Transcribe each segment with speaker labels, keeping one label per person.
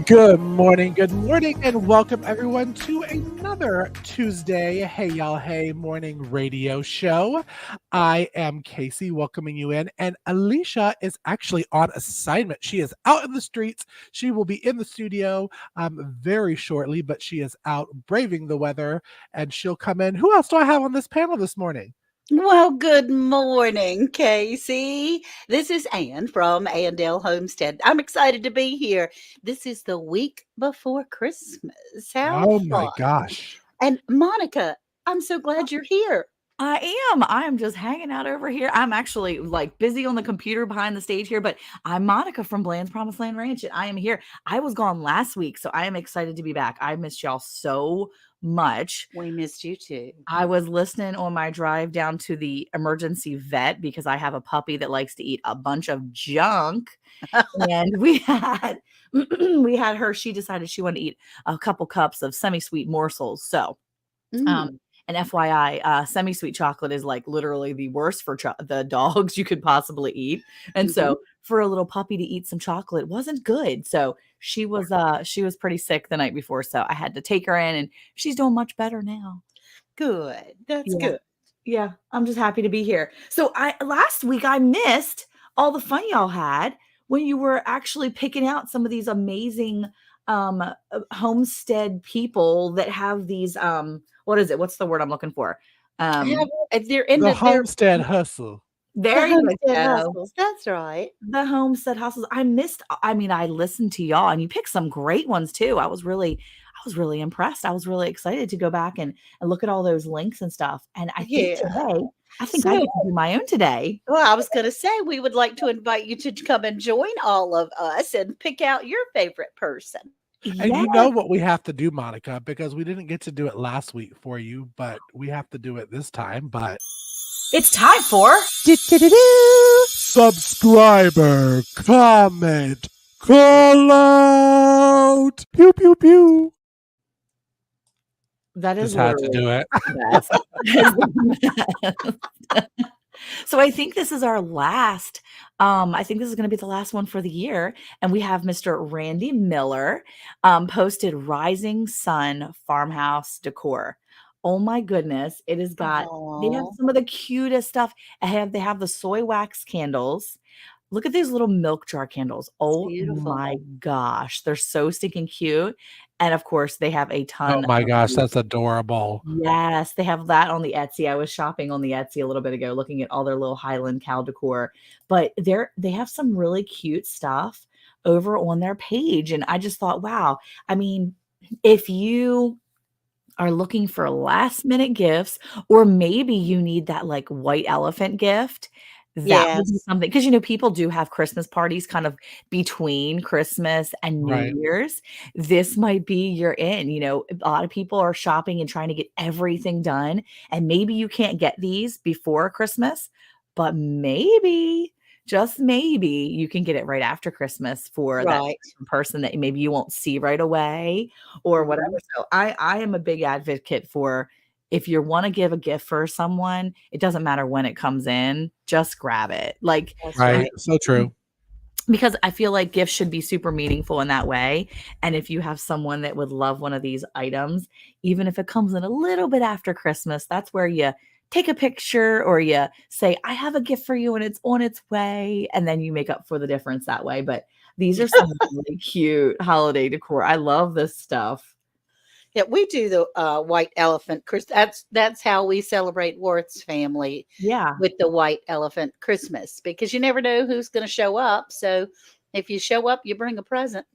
Speaker 1: Good morning, and welcome everyone to another Tuesday Hey Y'all Hey morning radio show. I am Casey welcoming you in, and Alicia is actually on assignment. She is out in the streets. She will be in the studio very shortly, but she is out braving the weather, and she'll come in. Who else do I have on this panel this morning?
Speaker 2: Well, good morning, Casey. This is Ann from Andale Homestead. I'm excited to be here. This is the week before Christmas. How
Speaker 1: Oh my
Speaker 2: fun.
Speaker 1: gosh.
Speaker 2: And Monica, I'm so glad you're here.
Speaker 3: I am. I'm just hanging out over here. I'm actually like busy on the computer behind the stage here, but I'm Monica from Bland's Promised Land Ranch, and I am here. I was gone last week, so I am excited to be back. I missed y'all so much.
Speaker 2: We missed you too.
Speaker 3: I was listening on my drive down to the emergency vet because I have a puppy that likes to eat a bunch of junk. And we had we had her, she decided she wanted to eat a couple cups of semi-sweet morsels. So
Speaker 2: Mm.
Speaker 3: and FYI, semi-sweet chocolate is like literally the worst for the dogs you could possibly eat. And so for a little puppy to eat some chocolate wasn't good. So she was pretty sick the night before. So I had to take her in, and she's doing much better now.
Speaker 2: Good. That's
Speaker 3: Yeah.
Speaker 2: good.
Speaker 3: Yeah, I'm just happy to be here. So last week I missed all the fun y'all had when you were actually picking out some of these amazing homestead people that have these what is it? What's the word I'm looking for?
Speaker 2: They're in
Speaker 1: The
Speaker 2: the
Speaker 1: homestead hustle.
Speaker 3: There you
Speaker 2: homestead
Speaker 3: go.
Speaker 2: hustles. That's right.
Speaker 3: The homestead hustles. I mean, I listened to y'all and you picked some great ones too. I was really impressed. I was really excited to go back and look at all those links and stuff. And I think today, I think I
Speaker 2: So-
Speaker 3: get to do my own today.
Speaker 2: Well, I was going to say we would like to invite you to come and join all of us and pick out your favorite person.
Speaker 1: And you know what we have to do, Monica, because we didn't get to do it last week for you, but we have to do it this time. But
Speaker 3: It's time for
Speaker 1: subscriber comment call out. Pew pew pew.
Speaker 3: that is
Speaker 1: Just had to do it.
Speaker 3: it. So I think this is our last. I think this is going to be the last one for the year, and we have Mr. Randy Miller posted Rising Sun Farmhouse Decor. Oh my goodness, it has got. They have some of the cutest stuff. They have the soy wax candles. Look at these little milk jar candles. Oh my gosh, they're so stinking cute. And of course, they have a ton.
Speaker 1: Oh my gosh, that's adorable.
Speaker 3: Yes, they have that on the Etsy. I was shopping on the Etsy a little bit ago, looking at all their little Highland cow decor. But they have some really cute stuff over on their page. And I just thought, wow. I mean, if you are looking for last minute gifts, or maybe you need that like white elephant gift, that would be something, because people do have Christmas parties kind of between Christmas and New Year's. This might be your in. A lot of people are shopping and trying to get everything done, and maybe you can't get these before Christmas, but maybe, just maybe, you can get it right after Christmas for that person that maybe you won't see right away or whatever. So I am a big advocate for, if you want to give a gift for someone, it doesn't matter when it comes in, just grab it. Like,
Speaker 1: right. So true.
Speaker 3: Because I feel like gifts should be super meaningful in that way. And if you have someone that would love one of these items, even if it comes in a little bit after Christmas, that's where you take a picture or you say, I have a gift for you and it's on its way. And then you make up for the difference that way. But these are some really cute holiday decor. I love this stuff.
Speaker 2: Yeah, we do the white elephant. That's how we celebrate Worth's family.
Speaker 3: Yeah,
Speaker 2: with the white elephant Christmas, because you never know who's going to show up. So if you show up, you bring a present.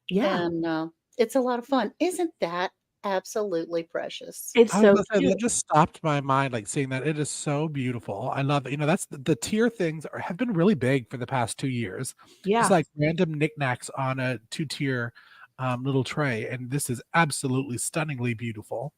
Speaker 3: Yeah,
Speaker 2: and it's a lot of fun. Isn't that absolutely precious?
Speaker 3: It's so cute.
Speaker 1: That just stopped my mind, like seeing that. It is so beautiful. I love it. That's the tier things have been really big for the past 2 years.
Speaker 3: Yeah,
Speaker 1: It's like random knickknacks on a 2-tier little tray, and this is absolutely stunningly beautiful.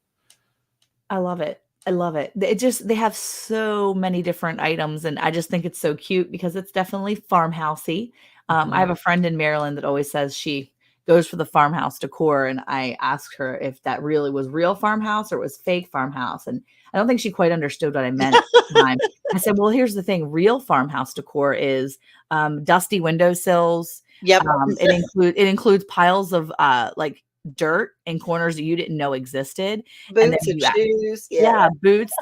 Speaker 3: I love it. I love it. They have so many different items, and I just think it's so cute because it's definitely farmhousey. I have a friend in Maryland that always says she goes for the farmhouse decor, and I asked her if that really was real farmhouse or it was fake farmhouse, and I don't think she quite understood what I meant at the time. I said, well, here's the thing. Real farmhouse decor is dusty windowsills,
Speaker 2: Yep.
Speaker 3: It includes piles of like dirt in corners that you didn't know existed, and then
Speaker 2: Boots and shoes. Yeah.
Speaker 3: yeah, boots,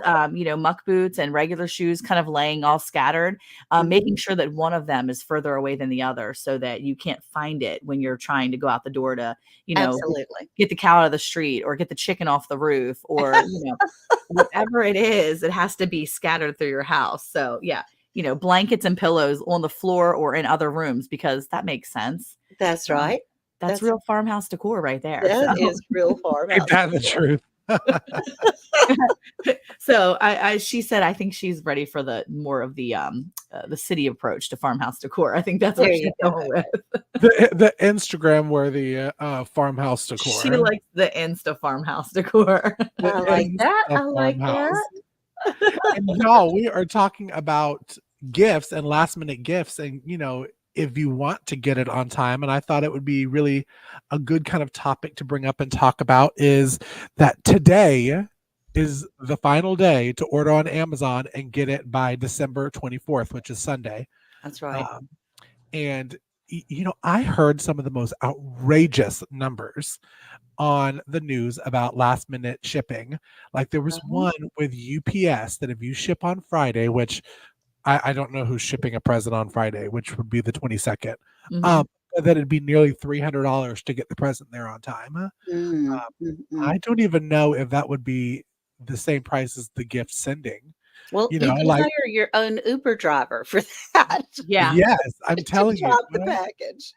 Speaker 3: muck boots and regular shoes kind of laying all scattered,
Speaker 2: Mhm.
Speaker 3: making sure that one of them is further away than the other so that you can't find it when you're trying to go out the door to, you know,
Speaker 2: Absolutely.
Speaker 3: get the cow out of the street or get the chicken off the roof or, whatever it is, it has to be scattered through your house. So, yeah, blankets and pillows on the floor or in other rooms because that makes sense.
Speaker 2: That's
Speaker 3: Um,
Speaker 2: right.
Speaker 3: that's
Speaker 2: That's
Speaker 3: real farmhouse decor right there. So
Speaker 2: that is real
Speaker 1: Ain't
Speaker 2: farmhouse
Speaker 1: that the
Speaker 2: decor.
Speaker 1: truth?
Speaker 3: so she said I think she's ready for the city approach to farmhouse decor. I think that's
Speaker 2: There
Speaker 3: what
Speaker 2: you
Speaker 3: she's
Speaker 2: go.
Speaker 3: going with.
Speaker 1: The Instagram worthy farmhouse
Speaker 3: She
Speaker 1: decor.
Speaker 3: likes the Insta farmhouse decor.
Speaker 1: The
Speaker 2: I like that.
Speaker 1: Insta
Speaker 2: I like
Speaker 1: farmhouse.
Speaker 2: that.
Speaker 1: And y'all, we are talking about gifts and last minute gifts. And, if you want to get it on time, and I thought it would be really a good kind of topic to bring up and talk about is that today is the final day to order on Amazon and get it by December 24th, which is Sunday.
Speaker 2: That's right.
Speaker 1: Um, and, I heard some of the most outrageous numbers on the news about last minute shipping. Like there was
Speaker 2: Uh-huh.
Speaker 1: one with UPS that if you ship on Friday, which I don't know who's shipping a present on Friday, which would be the 22nd,
Speaker 3: Mhm.
Speaker 1: that it'd be nearly $300 to get the present there on time.
Speaker 2: Mm,
Speaker 1: I
Speaker 2: mm.
Speaker 1: don't even know if that would be the same price as the gift sending.
Speaker 2: Well, you can
Speaker 1: Like,
Speaker 2: hire your own Uber driver for that
Speaker 3: Yeah.
Speaker 1: yes, I'm
Speaker 2: to
Speaker 1: telling you.
Speaker 2: drop the package.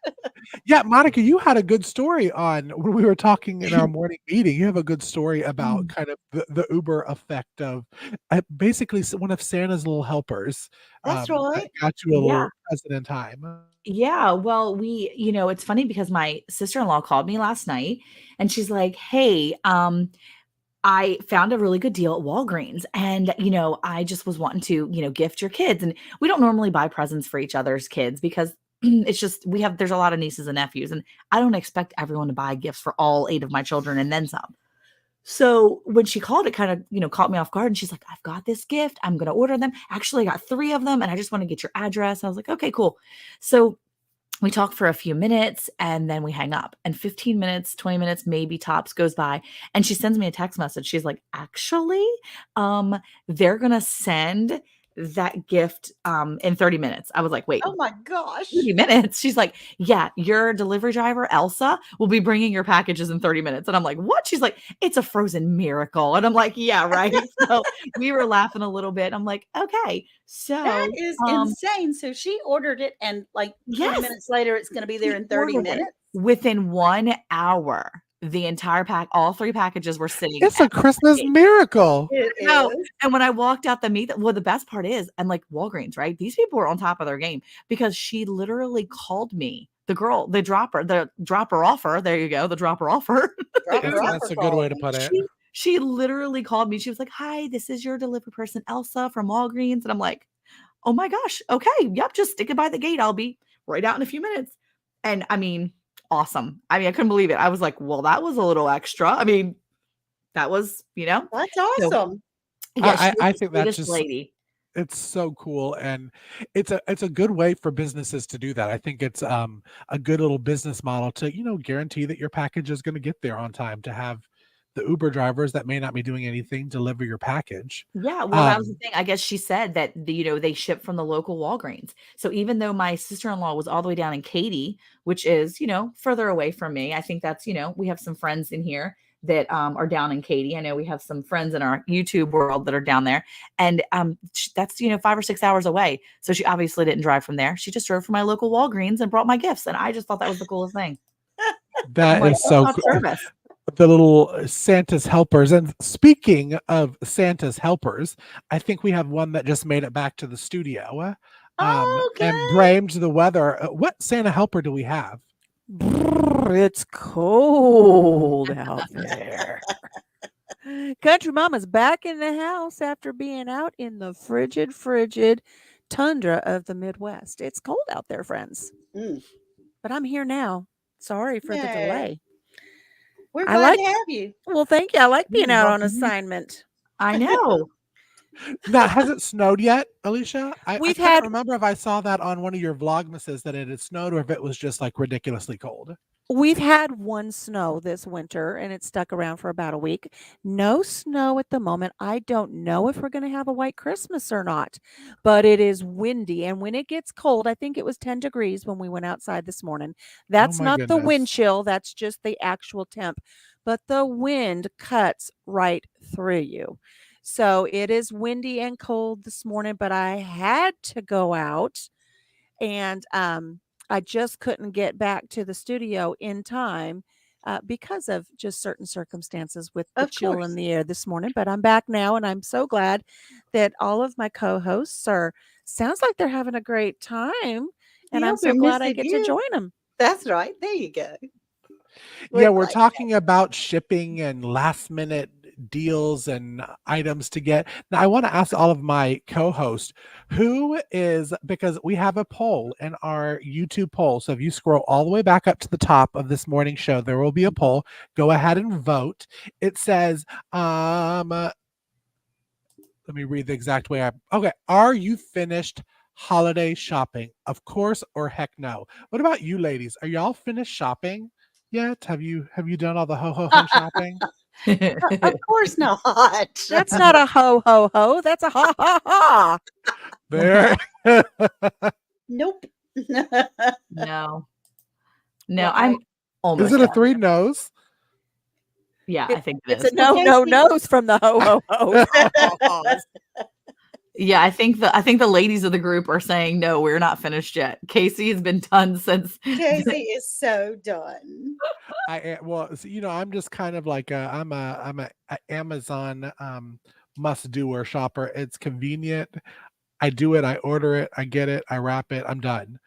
Speaker 1: Yeah, Monica, you had a good story on when we were talking in our morning meeting. You have a good story about
Speaker 3: Mm.
Speaker 1: kind of the Uber effect of basically one of Santa's little helpers
Speaker 2: That's
Speaker 1: that
Speaker 2: right.
Speaker 1: got you a
Speaker 3: Yeah.
Speaker 1: little present in time.
Speaker 3: Yeah, well, it's funny because my sister-in-law called me last night and she's like, "Hey, I found a really good deal at Walgreens and, I just was wanting to, gift your kids." And we don't normally buy presents for each other's kids because it's just there's a lot of nieces and nephews and I don't expect everyone to buy gifts for all 8 of my children and then some. So when she called, it kind of, caught me off guard and she's like, "I've got this gift. I'm going to order them. Actually, I got 3 of them and I just want to get your address." I was like, "Okay, cool." So we talk for a few minutes and then we hang up and 15 minutes 20 minutes maybe tops goes by and she sends me a text message. She's like, "Actually, um they're gonna send that gift in 30 minutes." I was like, "Wait,
Speaker 2: Oh my gosh.
Speaker 3: 30 minutes?" She's like, "Yeah, your delivery driver Elsa will be bringing your packages in 30 minutes." And I'm like, "What?" She's like, "It's a frozen miracle." And I'm like, "Yeah, right." So we were laughing a little bit. I'm like, "Okay,
Speaker 2: That
Speaker 3: so
Speaker 2: is insane. So she ordered it and like 20
Speaker 3: yes."
Speaker 2: minutes later it's gonna be there
Speaker 3: She
Speaker 2: in 30
Speaker 3: ordered it
Speaker 2: minutes?
Speaker 3: within 1 hour. The entire all 3 packages were sitting
Speaker 1: It's a
Speaker 3: at my
Speaker 1: Christmas
Speaker 3: gate.
Speaker 1: miracle.
Speaker 2: It
Speaker 3: I know,
Speaker 2: is.
Speaker 3: and when I walked out the the best part is, I'm like, Walgreens, right? These people are on top of their game because she literally called me, the girl, the dropper offer, there you go, the dropper offer, the
Speaker 2: Drop her
Speaker 3: Uber.
Speaker 2: off
Speaker 1: That's
Speaker 2: or
Speaker 1: a good way
Speaker 2: call
Speaker 1: to
Speaker 2: me.
Speaker 1: put it.
Speaker 3: She literally called me. She was like, "Hi, this is your delivery person, Elsa from Walgreens." And I'm like, "Oh my gosh, okay, yep, just stick it by the gate. I'll be right out in a few minutes." And I mean, awesome. I mean, I couldn't believe it. I was like, "Well, that was a little extra." I mean, that was,
Speaker 2: That's
Speaker 3: so
Speaker 2: awesome.
Speaker 3: yeah, she was
Speaker 1: I
Speaker 3: the
Speaker 1: think that's
Speaker 3: sweetest
Speaker 1: just
Speaker 3: lady.
Speaker 1: it's so cool, and it's a good way for businesses to do that. I think it's a good little business model to guarantee that your package is going to get there on time, to have the Uber drivers that may not be doing anything deliver your package.
Speaker 3: Yeah, well, that was the
Speaker 1: um
Speaker 3: thing. I guess she said that they ship from the local Walgreens. So even though my sister-in-law was all the way down in Katy, which is, further away from me, I think that's, we have some friends in here that are down in Katy. I know we have some friends in our YouTube world that are down there. And that's, 5 or 6 hours away. So she obviously didn't drive from there. She just drove from my local Walgreens and brought my gifts. And I just thought that was the coolest thing. I'm
Speaker 1: that
Speaker 3: like,
Speaker 1: is
Speaker 3: "That's
Speaker 1: so
Speaker 3: not
Speaker 1: cool.
Speaker 3: service."
Speaker 1: The little Santa's helpers. And speaking of Santa's helpers, I think we have one that just made it back to the studio, and
Speaker 2: Okay.
Speaker 1: blamed the weather. What Santa helper do we have?
Speaker 4: Brrr, it's cold out there. Country Mama's back in the house after being out in the frigid tundra of the Midwest. It's cold out there, friends.
Speaker 2: Mm.
Speaker 4: But I'm here now. Sorry for the
Speaker 2: Yay.
Speaker 4: delay.
Speaker 2: We're
Speaker 4: I
Speaker 2: glad
Speaker 4: like
Speaker 2: to have you.
Speaker 4: Well, thank you. I like
Speaker 3: Yeah,
Speaker 4: being out on
Speaker 3: welcome.
Speaker 4: assignment.
Speaker 3: I know.
Speaker 1: Now, has it snowed yet, Alicia? I
Speaker 4: We've
Speaker 1: couldn't
Speaker 4: had
Speaker 1: remember if I saw that on one of your vlogmases that it had snowed or if it was just like ridiculously cold.
Speaker 4: We've had one snow this winter and it stuck around for about a week. No snow at the moment. I don't know if we're going to have a white Christmas or not, but it is windy. And when it gets cold, I think it was 10 degrees when we went outside this morning.
Speaker 1: Oh
Speaker 4: That's
Speaker 1: my
Speaker 4: not the wind
Speaker 1: goodness.
Speaker 4: chill, that's just the actual temp. But the wind cuts right through you. So it is windy and cold this morning, but I had to go out and I just couldn't get back to the studio in time because of just certain circumstances with the
Speaker 2: Of
Speaker 4: chill in
Speaker 2: course.
Speaker 4: the air this morning. But I'm back now, and I'm so glad that all of my co-hosts are. Sounds like they're having a great time, and
Speaker 2: Yeah,
Speaker 4: I'm
Speaker 2: we're
Speaker 4: so glad I
Speaker 2: missing
Speaker 4: get to
Speaker 2: you.
Speaker 4: join them.
Speaker 2: That's right. There you go.
Speaker 1: Yeah,
Speaker 2: We're
Speaker 1: we're
Speaker 2: glad.
Speaker 1: talking about shipping and last minute deals and items to get. Now, I want to ask all of my co hosts who is, because we have a poll in our YouTube poll. So if you scroll all the way back up to the top of this morning show, there will be a poll. Go ahead and vote. It says, let me read the exact way okay. Are you finished holiday shopping? Of course or heck no. What about you ladies? Are y'all finished shopping yet? Have you done all the ho ho ho shopping?
Speaker 2: Of course not.
Speaker 4: That's not a ho ho ho. That's a ha ha ha.
Speaker 1: There.
Speaker 2: Nope.
Speaker 3: No. No,
Speaker 4: Well,
Speaker 3: I'm
Speaker 1: Is
Speaker 3: almost
Speaker 1: it a
Speaker 3: done.
Speaker 1: 3 no's?
Speaker 3: Yeah, I think it
Speaker 4: it's
Speaker 3: is.
Speaker 4: a no
Speaker 2: Well,
Speaker 4: no
Speaker 2: Casey,
Speaker 4: no's from the ho ho ho's. Ha ha ha's.
Speaker 3: Yeah, I think the ladies of the group are saying no, we're not finished yet. Casey has been done since
Speaker 2: Casey is so done.
Speaker 1: Well, so, I'm just kind of like I'm a Amazon must doer shopper. It's convenient. I do it, I order it, I get it, I wrap it, I'm done.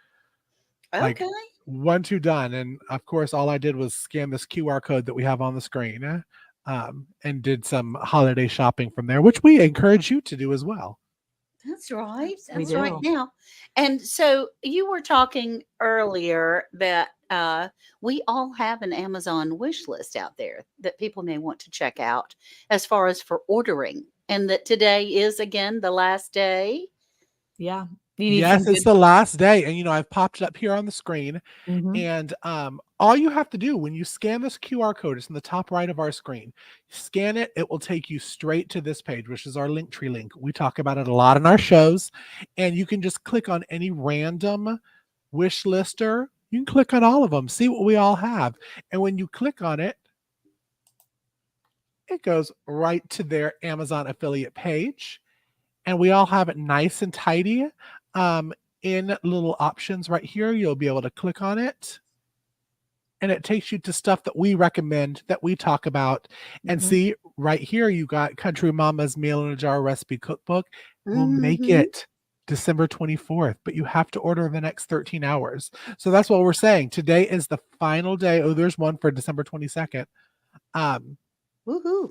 Speaker 1: Like
Speaker 2: Okay.
Speaker 1: one, two, done. And of course, all I did was scan this QR code that we have on the screen, and did some holiday shopping from there, which we encourage you to do as well.
Speaker 2: That's right.
Speaker 3: we
Speaker 2: That's right
Speaker 3: do.
Speaker 2: now. And so you were talking earlier that we all have an Amazon wish list out there that people may want to check out as far as for ordering. And that today is again the last day.
Speaker 3: Yeah. You need some
Speaker 1: Yes, it's
Speaker 3: good
Speaker 1: the last day. And I've popped it up here on the screen.
Speaker 3: Mhm.
Speaker 1: And all you have to do when you scan this QR code, it's in the top right of our screen. Scan it, it will take you straight to this page, which is our Linktree link. We talk about it a lot in our shows. And you can just click on any random wish lister. You can click on all of them, see what we all have. And when you click on it, it goes right to their Amazon affiliate page. And we all have it nice and tidy. In little options right here, you'll be able to click on it and it takes you to stuff that we recommend, that we talk about. And
Speaker 3: Mhm.
Speaker 1: see right here, you got Country Mama's Meal in a Jar recipe cookbook. We'll make
Speaker 2: Hmm.
Speaker 1: it December 24th, but you have to order in the next 13 hours. So that's what we're saying. Today is the final day. Oh, there's one for December 22nd. Um,
Speaker 2: Woohoo.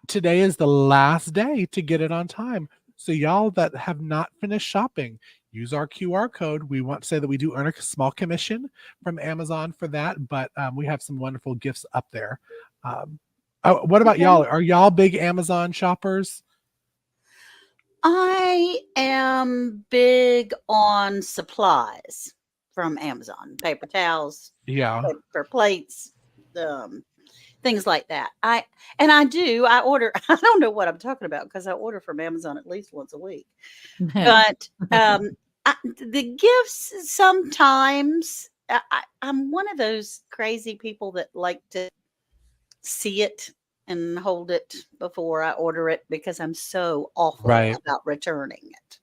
Speaker 1: Today is the last day to get it on time. So y'all that have not finished shopping, use our QR code. We want to say that we do earn a small commission from Amazon for that, but we have some wonderful gifts up there. What about
Speaker 2: Okay.
Speaker 1: y'all? Are y'all big Amazon shoppers?
Speaker 2: I am big on supplies from Amazon, paper towels,
Speaker 1: Yeah.
Speaker 2: paper plates, um, things like that. I order. I don't know what I'm talking about because I order from Amazon at least once a week. But the gifts sometimes I'm one of those crazy people that like to see it and hold it before I order it because I'm so awful
Speaker 1: Right.
Speaker 2: about returning it.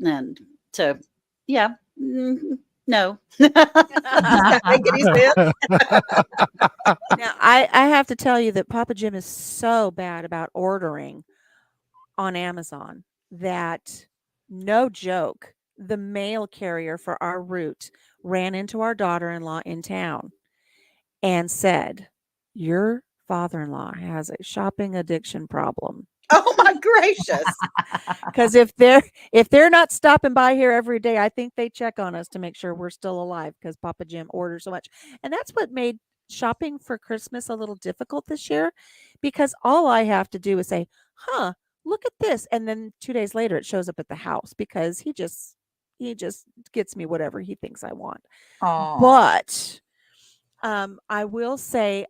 Speaker 2: And so, yeah, no. Does that make any sense?
Speaker 4: Now, I have to tell you that Papa Jim is so bad about ordering on Amazon that no joke, the mail carrier for our route ran into our daughter-in-law in town and said, "Your father-in-law has a shopping addiction problem."
Speaker 2: Oh my gracious.
Speaker 4: Because if they're not stopping by here every day, I think they check on us to make sure we're still alive because Papa Jim orders so much. And that's what made shopping for Christmas a little difficult this year because all I have to do is say, huh, look at this. And then 2 days later, it shows up at the house because he just gets me whatever he thinks I want.
Speaker 3: Aw.
Speaker 4: But I will say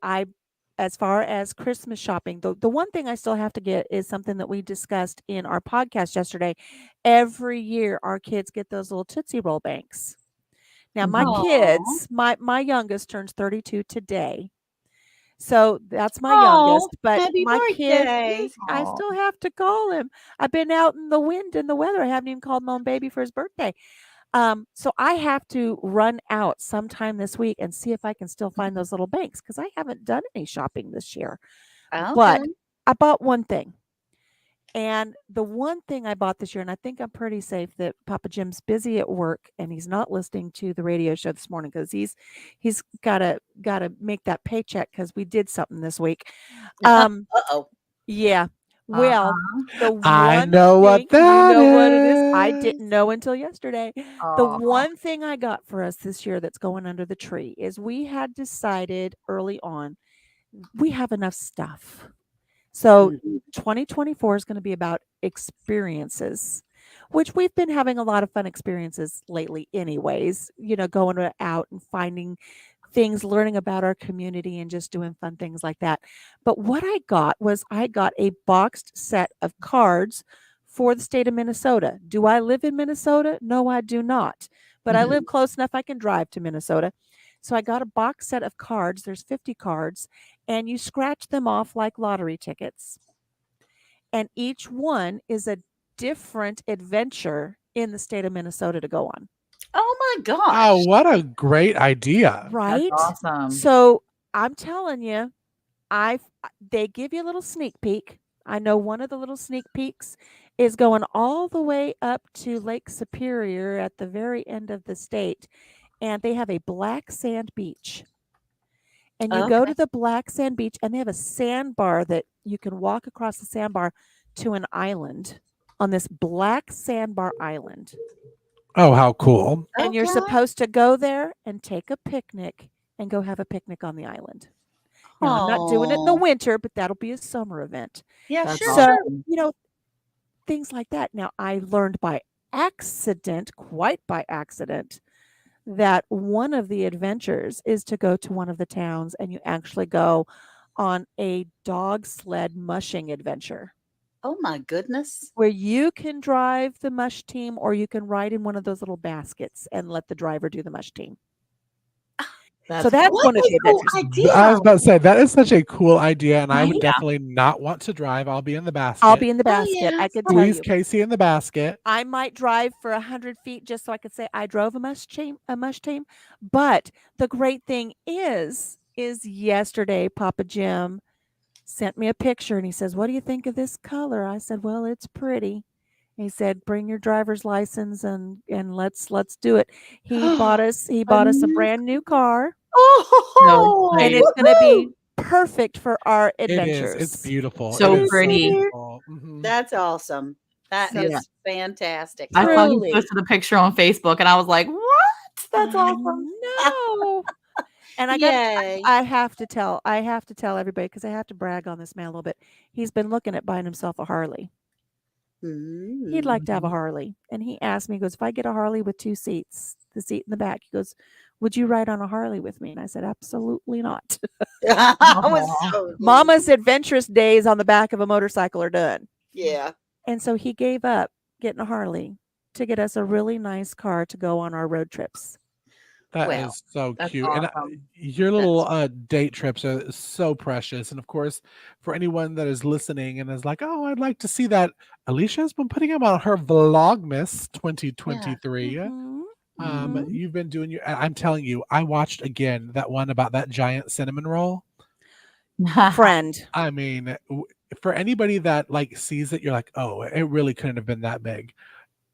Speaker 4: as far as Christmas shopping, the one thing I still have to get is something that we discussed in our podcast yesterday. Every year our kids get those little Tootsie Roll banks. Now my
Speaker 3: Mhm.
Speaker 2: Aw.
Speaker 4: kids, my youngest turns 32 today. So that's my
Speaker 2: Oh,
Speaker 4: youngest, but
Speaker 2: happy
Speaker 4: my kids,
Speaker 2: birthday.
Speaker 4: yes, I
Speaker 3: Aw.
Speaker 4: still have to call him. I've been out in the wind and the weather. I haven't even called my own baby for his birthday. So I have to run out sometime this week and see if I can still find those little banks because I haven't done any shopping this year. But
Speaker 2: Okay.
Speaker 4: I bought one thing. And the one thing I bought this year, and I think I'm pretty safe that Papa Jim's busy at work and he's not listening to the radio show this morning because he's gotta make that paycheck because we did something this week. Um,
Speaker 2: Uh-oh.
Speaker 4: yeah. Well,
Speaker 3: Uh-huh.
Speaker 4: the
Speaker 1: I
Speaker 4: one
Speaker 1: know what
Speaker 4: thing, you
Speaker 1: that
Speaker 4: know what it is? I
Speaker 1: is.
Speaker 4: didn't know until yesterday. The
Speaker 3: Aw.
Speaker 4: one thing I got for us this year that's going under the tree is we had decided early on we have enough stuff. So
Speaker 2: Mhm.
Speaker 4: 2024 is going to be about experiences, which we've been having a lot of fun experiences lately, anyways, going out and finding things, learning about our community, and just doing fun things like that. But what I got a boxed set of cards for the state of Minnesota. Do I live in Minnesota? No, I do not. But I live close enough I can drive to Minnesota. So I got a box set of cards. There's 50 cards, and you scratch them off like lottery tickets. And each one is a different adventure in the state of Minnesota to go on.
Speaker 2: Oh my
Speaker 1: Oh,
Speaker 2: gosh.
Speaker 1: what a great idea.
Speaker 3: That's
Speaker 4: Right?
Speaker 3: awesome.
Speaker 4: So I'm telling you, they give you a little sneak peek. I know one of the little sneak peeks is going all the way up to Lake Superior at the very end of the state, and they have a black sand beach. And you go
Speaker 2: Okay.
Speaker 4: to the black sand beach, and they have a sandbar that you can walk across the sandbar to an island on this black sandbar island.
Speaker 1: Oh, how cool.
Speaker 4: And you're
Speaker 2: Okay.
Speaker 4: supposed to go there and take a picnic and go have a picnic on the island. Now, I'm not doing it in the
Speaker 2: Oh.
Speaker 4: winter, but that'll be a summer event.
Speaker 2: Yeah,
Speaker 3: That's
Speaker 2: sure,
Speaker 4: So,
Speaker 2: sure.
Speaker 3: awesome.
Speaker 4: things like that. Now, I learned by accident, quite by accident, that one of the adventures is to go to one of the towns and you actually go on a dog sled mushing adventure
Speaker 2: Oh my goodness.
Speaker 4: where you can drive the mush team or you can ride in one of those little baskets and let the driver do the mush team. So
Speaker 3: That's
Speaker 4: that's
Speaker 3: cool.
Speaker 2: What
Speaker 4: one of
Speaker 2: a
Speaker 4: the
Speaker 2: cool
Speaker 4: adventures.
Speaker 1: I was
Speaker 2: idea.
Speaker 1: about to say that is such a cool idea, and I
Speaker 4: Right?
Speaker 1: would
Speaker 3: Yeah.
Speaker 1: definitely not want to drive. I'll be in the
Speaker 4: I'll
Speaker 1: basket.
Speaker 4: be in the
Speaker 2: Oh
Speaker 4: basket.
Speaker 2: yeah.
Speaker 4: I can tell
Speaker 1: Squeeze
Speaker 4: you.
Speaker 1: Casey in the basket.
Speaker 4: I might drive for 100 feet just so I could say I drove a mush team. But the great thing is yesterday Papa Jim sent me a picture and he says, "What do you think of this color?" I said, "Well, it's pretty." He said, "Bring your driver's license and let's do it." He bought us a brand new car,
Speaker 3: So
Speaker 2: Oh,
Speaker 4: and
Speaker 3: sweet.
Speaker 4: it's going to be
Speaker 2: woohoo.
Speaker 4: perfect for our
Speaker 1: It is. It's
Speaker 4: adventures.
Speaker 1: beautiful. It
Speaker 3: So
Speaker 1: is so
Speaker 3: pretty.
Speaker 1: beautiful. Mhm.
Speaker 2: That's awesome. That
Speaker 4: So
Speaker 3: Yeah.
Speaker 2: is fantastic.
Speaker 3: I saw you
Speaker 4: truly,
Speaker 3: posted a picture on Facebook and I was like, what? That's
Speaker 4: I
Speaker 3: awesome.
Speaker 4: know. And
Speaker 2: Yay.
Speaker 4: I have to tell everybody because I have to brag on this man a little bit. He's been looking at buying himself a Harley. He'd like to have a
Speaker 3: Mhm.
Speaker 4: Harley. And he asked me, he goes, "If I get a Harley with 2 seats, the seat in the back," he goes, "Would you ride on a Harley with me?" And I said, "Absolutely not."
Speaker 2: I was
Speaker 3: Aw.
Speaker 2: so
Speaker 4: Mama's adventurous days on the back of a motorcycle are done.
Speaker 2: yeah.
Speaker 4: And so he gave up getting a Harley to get us a really nice car to go on our road trips.
Speaker 1: That
Speaker 2: Well,
Speaker 1: is so
Speaker 3: That's
Speaker 1: cute. And
Speaker 3: awesome.
Speaker 1: your
Speaker 2: that's
Speaker 1: little date trips are so precious. And of course, for anyone that is listening and is like, "Oh, I'd like to see that," Alicia has been putting them on her Vlogmas
Speaker 2: yeah.
Speaker 1: 2023.
Speaker 4: Mhm.
Speaker 3: Mhm.
Speaker 1: You've been doing your. I'm telling you, I watched again that one about that giant cinnamon roll.
Speaker 4: Friend.
Speaker 1: I mean, for anybody that like sees it, you're like, "Oh, it really couldn't have been that big."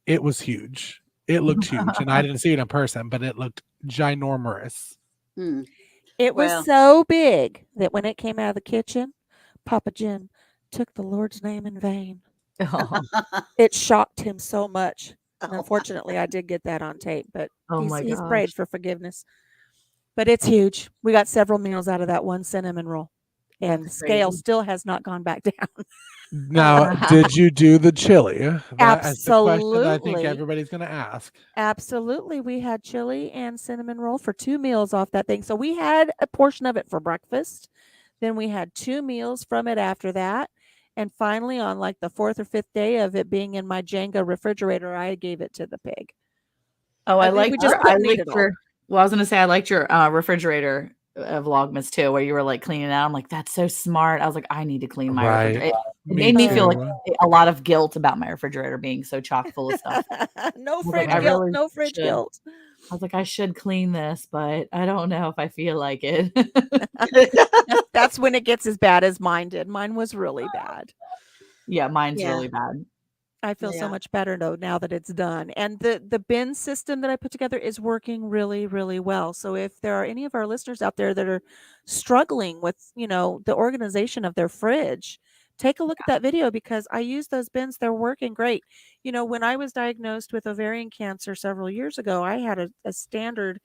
Speaker 1: It was huge. It looked huge, and I didn't see it in person, but it looked ginormous.
Speaker 2: Mm.
Speaker 4: It was
Speaker 2: Well,
Speaker 4: so big that when it came out of the kitchen, Papa Jim took the Lord's name in vain.
Speaker 3: Oh,
Speaker 4: It shocked him so much. And
Speaker 2: oh,
Speaker 4: unfortunately, I did get that on tape, but
Speaker 3: oh my
Speaker 4: he's prayed
Speaker 3: gosh.
Speaker 4: for forgiveness. But it's huge. We got several meals out of that one cinnamon roll. And the
Speaker 3: That's
Speaker 4: scale
Speaker 3: crazy.
Speaker 4: still has not gone back down.
Speaker 1: Now, did you do the chili? That is the question I think
Speaker 4: Absolutely.
Speaker 1: everybody's going to ask.
Speaker 4: Absolutely. We had chili and cinnamon roll for 2 meals off that thing. So we had a portion of it for breakfast. Then we had 2 meals from it after that. And finally, on like the 4th or 5th day of it being in my Jenga refrigerator, I gave it to the pig.
Speaker 3: Oh,
Speaker 4: I think we just
Speaker 3: I
Speaker 4: couldn't eat
Speaker 3: liked
Speaker 4: it all.
Speaker 3: your. Well, I was gonna say I liked your refrigerator vlogmas too, where you were like cleaning out. I'm like, that's so smart. I was like, I need to clean my
Speaker 1: Right.
Speaker 3: refrigerator. It
Speaker 1: Me
Speaker 3: made me feel like
Speaker 1: too.
Speaker 3: a lot of guilt about my refrigerator being so chock full of stuff.
Speaker 4: No
Speaker 3: was like,
Speaker 4: fridge
Speaker 3: I
Speaker 4: guilt.
Speaker 3: really
Speaker 4: No fridge
Speaker 3: should.
Speaker 4: guilt.
Speaker 3: I was like, I should clean this, but I don't know if I feel like it.
Speaker 4: That's when it gets as bad as mine did. Mine was really bad.
Speaker 3: Yeah, mine's
Speaker 2: Yeah.
Speaker 3: really bad.
Speaker 4: I feel so
Speaker 2: Yeah.
Speaker 4: much better though now that it's done. And the bin system that I put together is working really, really well. So if there are any of our listeners out there that are struggling with, the organization of their fridge, take a look at that video because I use those bins. They're working great. When I was diagnosed with ovarian cancer several years ago, I had a standard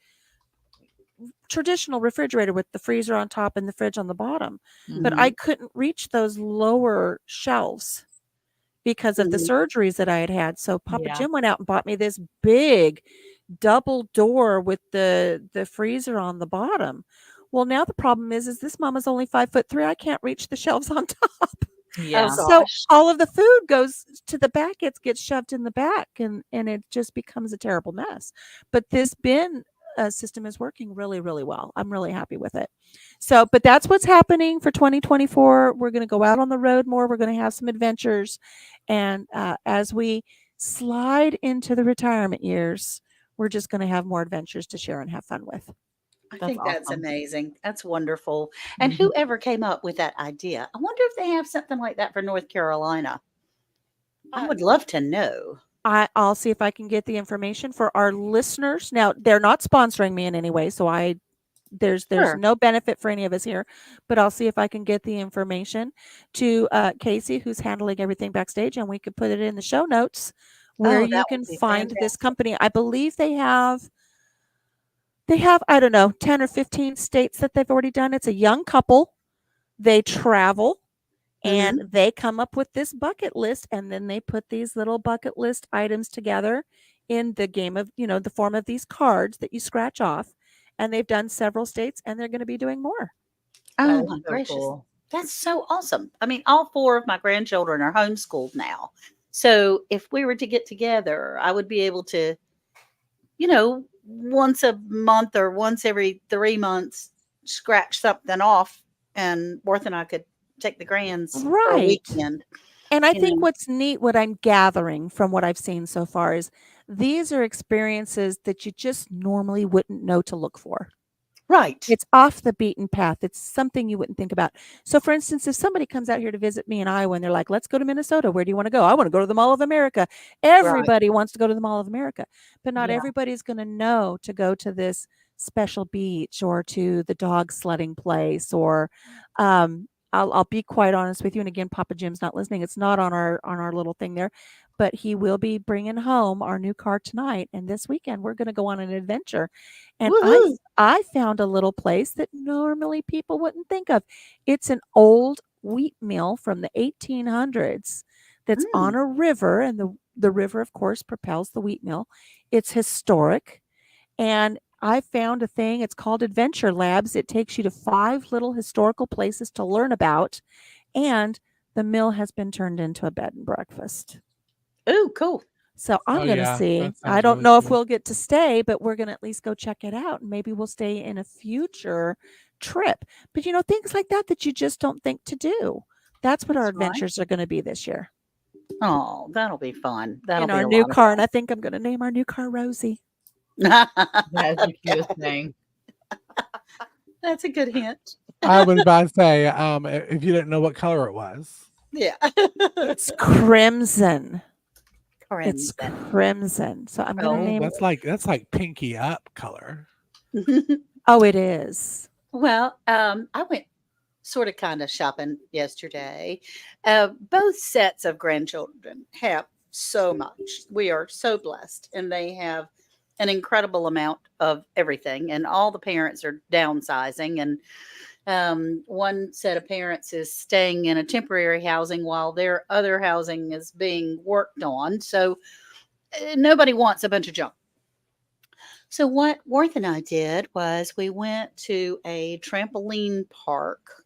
Speaker 4: traditional refrigerator with the freezer on top and the fridge on the bottom. But
Speaker 3: Mhm.
Speaker 4: I couldn't reach those lower shelves because of the
Speaker 2: Mhm.
Speaker 4: surgeries that I had had. So Papa
Speaker 3: Yeah.
Speaker 4: Jim went out and bought me this big double door with the freezer on the bottom. Well, now the problem is this mama's only 5'3". I can't reach the shelves on top.
Speaker 3: Yeah.
Speaker 4: So
Speaker 2: gosh.
Speaker 4: all of the food goes to the back. It gets shoved in the back, and it just becomes a terrible mess. But this bin system is working really, really well. I'm really happy with it. So, but that's what's happening for 2024. We're going to go out on the road more. We're going to have some adventures, and as we slide into the retirement years, we're just going to have more adventures to share and have fun with.
Speaker 2: I
Speaker 3: That's
Speaker 2: think that's
Speaker 3: awesome.
Speaker 2: amazing. That's wonderful. And
Speaker 3: Mhm.
Speaker 2: whoever came up with that idea, I wonder if they have something like that for North Carolina. I
Speaker 4: Uh,
Speaker 2: would love to know.
Speaker 4: I'll see if I can get the information for our listeners. Now, they're not sponsoring me in any way, so there's
Speaker 2: Sure.
Speaker 4: no benefit for any of us here, but I'll see if I can get the information to Casey, who's handling everything backstage, and we could put it in the show notes where
Speaker 2: Oh,
Speaker 4: you
Speaker 2: that
Speaker 4: can
Speaker 2: would be
Speaker 4: find this
Speaker 2: fantastic.
Speaker 4: company. I believe they have I don't know 10 or 15 states that they've already done. It's a young couple. They travel
Speaker 2: Hmm.
Speaker 4: and they come up with this bucket list, and then they put these little bucket list items together in the game of the form of these cards that you scratch off, and they've done several states and they're going to be doing more.
Speaker 3: That
Speaker 2: Oh
Speaker 3: is
Speaker 2: my
Speaker 3: so
Speaker 2: gracious.
Speaker 3: cool.
Speaker 2: That's so awesome. I mean, all four of my grandchildren are homeschooled now. So if we were to get together, I would be able to, once a month or once every 3 months, scratch something off, and Worth and I could take the grands for a
Speaker 4: Right.
Speaker 2: weekend.
Speaker 4: And I
Speaker 2: You
Speaker 4: think
Speaker 2: know,
Speaker 4: what's neat, what I'm gathering from what I've seen so far, is these are experiences that you just normally wouldn't know to look for.
Speaker 2: right.
Speaker 4: It's off the beaten path. It's something you wouldn't think about. So, for instance, if somebody comes out here to visit me in Iowa and they're like, let's go to Minnesota, where do you want to go? I want to go to the Mall of America.
Speaker 2: Right.
Speaker 4: Everybody wants to go to the Mall of America, but not
Speaker 3: Yeah.
Speaker 4: everybody's going to know to go to this special beach or to the dog sledding place. Or I'll be quite honest with you. And again, Papa Jim's not listening. It's not on our little thing there, but he will be bringing home our new car tonight. And this weekend, we're going to go on an adventure. And
Speaker 2: Woohoo.
Speaker 4: I found a little place that normally people wouldn't think of. It's an old wheat mill from the 1800s that's on
Speaker 2: Mm.
Speaker 4: a river, and the river, of course, propels the wheat mill. It's historic, and I found a thing. It's called Adventure Labs. It takes you to 5 little historical places to learn about, and the mill has been turned into a bed and breakfast.
Speaker 2: Ooh, cool.
Speaker 4: So I'm
Speaker 1: Oh,
Speaker 4: going to
Speaker 1: yeah.
Speaker 4: see.
Speaker 1: That
Speaker 4: I
Speaker 1: sounds
Speaker 4: don't
Speaker 1: really
Speaker 4: know if
Speaker 1: cool.
Speaker 4: we'll get to stay, but we're going to at least go check it out. And maybe we'll stay in a future trip. But things like that you just don't think to do. That's what our
Speaker 2: That's right.
Speaker 4: adventures are going to be this year
Speaker 2: Oh, that'll be fun. That'll
Speaker 4: in
Speaker 2: be
Speaker 4: our
Speaker 2: a
Speaker 4: new
Speaker 2: lot of
Speaker 4: car. And I think I'm going to name our new car Rosie.
Speaker 2: fun.
Speaker 3: That is the cutest thing.
Speaker 2: That's a good hint.
Speaker 1: I was about to say, if you didn't know what color it was.
Speaker 2: Yeah.
Speaker 4: It's crimson. It's
Speaker 2: Crimson.
Speaker 4: crimson. So I'm going to
Speaker 2: Oh.
Speaker 4: name.
Speaker 1: That's like pinky up color.
Speaker 4: Oh, it is.
Speaker 2: Well, I went sort of kind of shopping yesterday. Both sets of grandchildren have so much. We are so blessed, and they have an incredible amount of everything. And all the parents are downsizing, and One set of parents is staying in a temporary housing while their other housing is being worked on. So nobody wants a bunch of junk. So what Worth and I did was we went to a trampoline park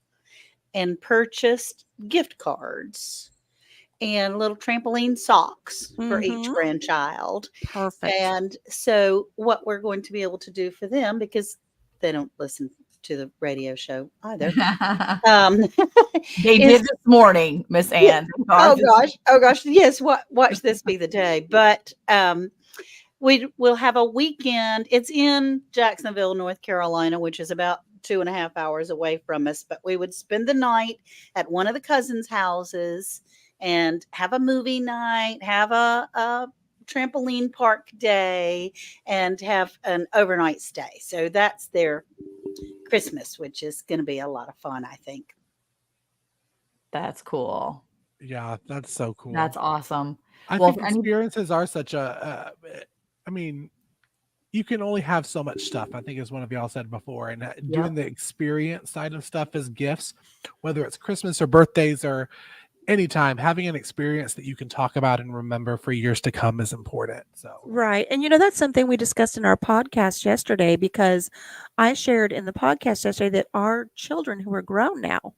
Speaker 2: and purchased gift cards and little trampoline socks for each
Speaker 4: Mhm.
Speaker 2: grandchild.
Speaker 4: Perfect.
Speaker 2: And so what we're going to be able to do for them, because they don't listen to the radio show either, um,
Speaker 3: They
Speaker 2: is
Speaker 3: did this morning, Miss
Speaker 2: yeah,
Speaker 3: Ann. Ours is-
Speaker 2: oh gosh, yes, watch this be the day. But we'll have a weekend. It's in Jacksonville, North Carolina, which is about 2.5 hours away from us. But we would spend the night at one of the cousins' houses and have a movie night, have a trampoline park day, and have an overnight stay. So that's their Christmas, which is going to be a lot of fun, I think.
Speaker 3: That's cool.
Speaker 1: Yeah, that's so cool.
Speaker 3: That's awesome.
Speaker 1: I
Speaker 3: Well,
Speaker 1: think
Speaker 3: for any
Speaker 1: experiences are such I mean, you can only have so much stuff. I think as one of y'all said before, and doing the experience side of stuff as gifts, whether it's Christmas or birthdays or anytime, having an experience that you can talk about and remember for years to come is important. So
Speaker 4: Right. And that's something we discussed in our podcast yesterday, because I shared in the podcast yesterday that our children who are grown now,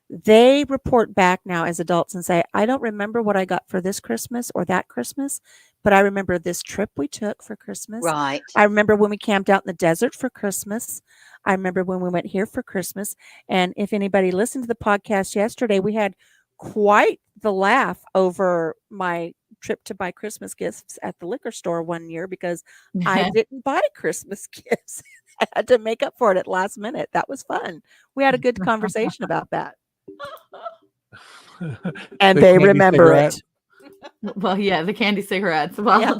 Speaker 4: they report back now as adults and say, I don't remember what I got for this Christmas or that Christmas, but I remember this trip we took for Christmas.
Speaker 2: Right.
Speaker 4: I remember when we camped out in the desert for Christmas. I remember when we went here for Christmas. And if anybody listened to the podcast yesterday, we had quite the laugh over my trip to buy Christmas gifts at the liquor store one year, because I didn't buy Christmas gifts. I had to make up for it at last minute. That was fun. We had a good conversation about that. And
Speaker 1: The
Speaker 4: they
Speaker 1: candy
Speaker 4: remember
Speaker 1: cigarette.
Speaker 4: it.
Speaker 3: Well, yeah, the candy cigarettes. Well,
Speaker 4: Yeah.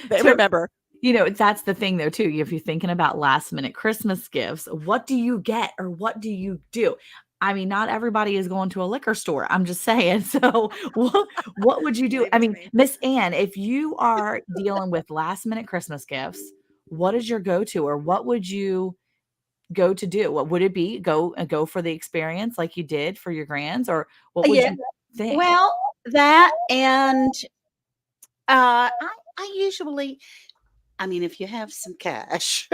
Speaker 4: They remember.
Speaker 3: That's the thing though too. If you're thinking about last minute Christmas gifts, what do you get or what do you do? I mean, not everybody is going to a liquor store. I'm just saying. So what would you do? I mean, Miss Ann, if you are dealing with last minute Christmas gifts, what is your go-to, or what would you go to do? What would it be? Go for the experience like you did for your grands, or what would
Speaker 2: Yeah.
Speaker 3: you think?
Speaker 2: Well, that and I usually, I mean, if you have some cash,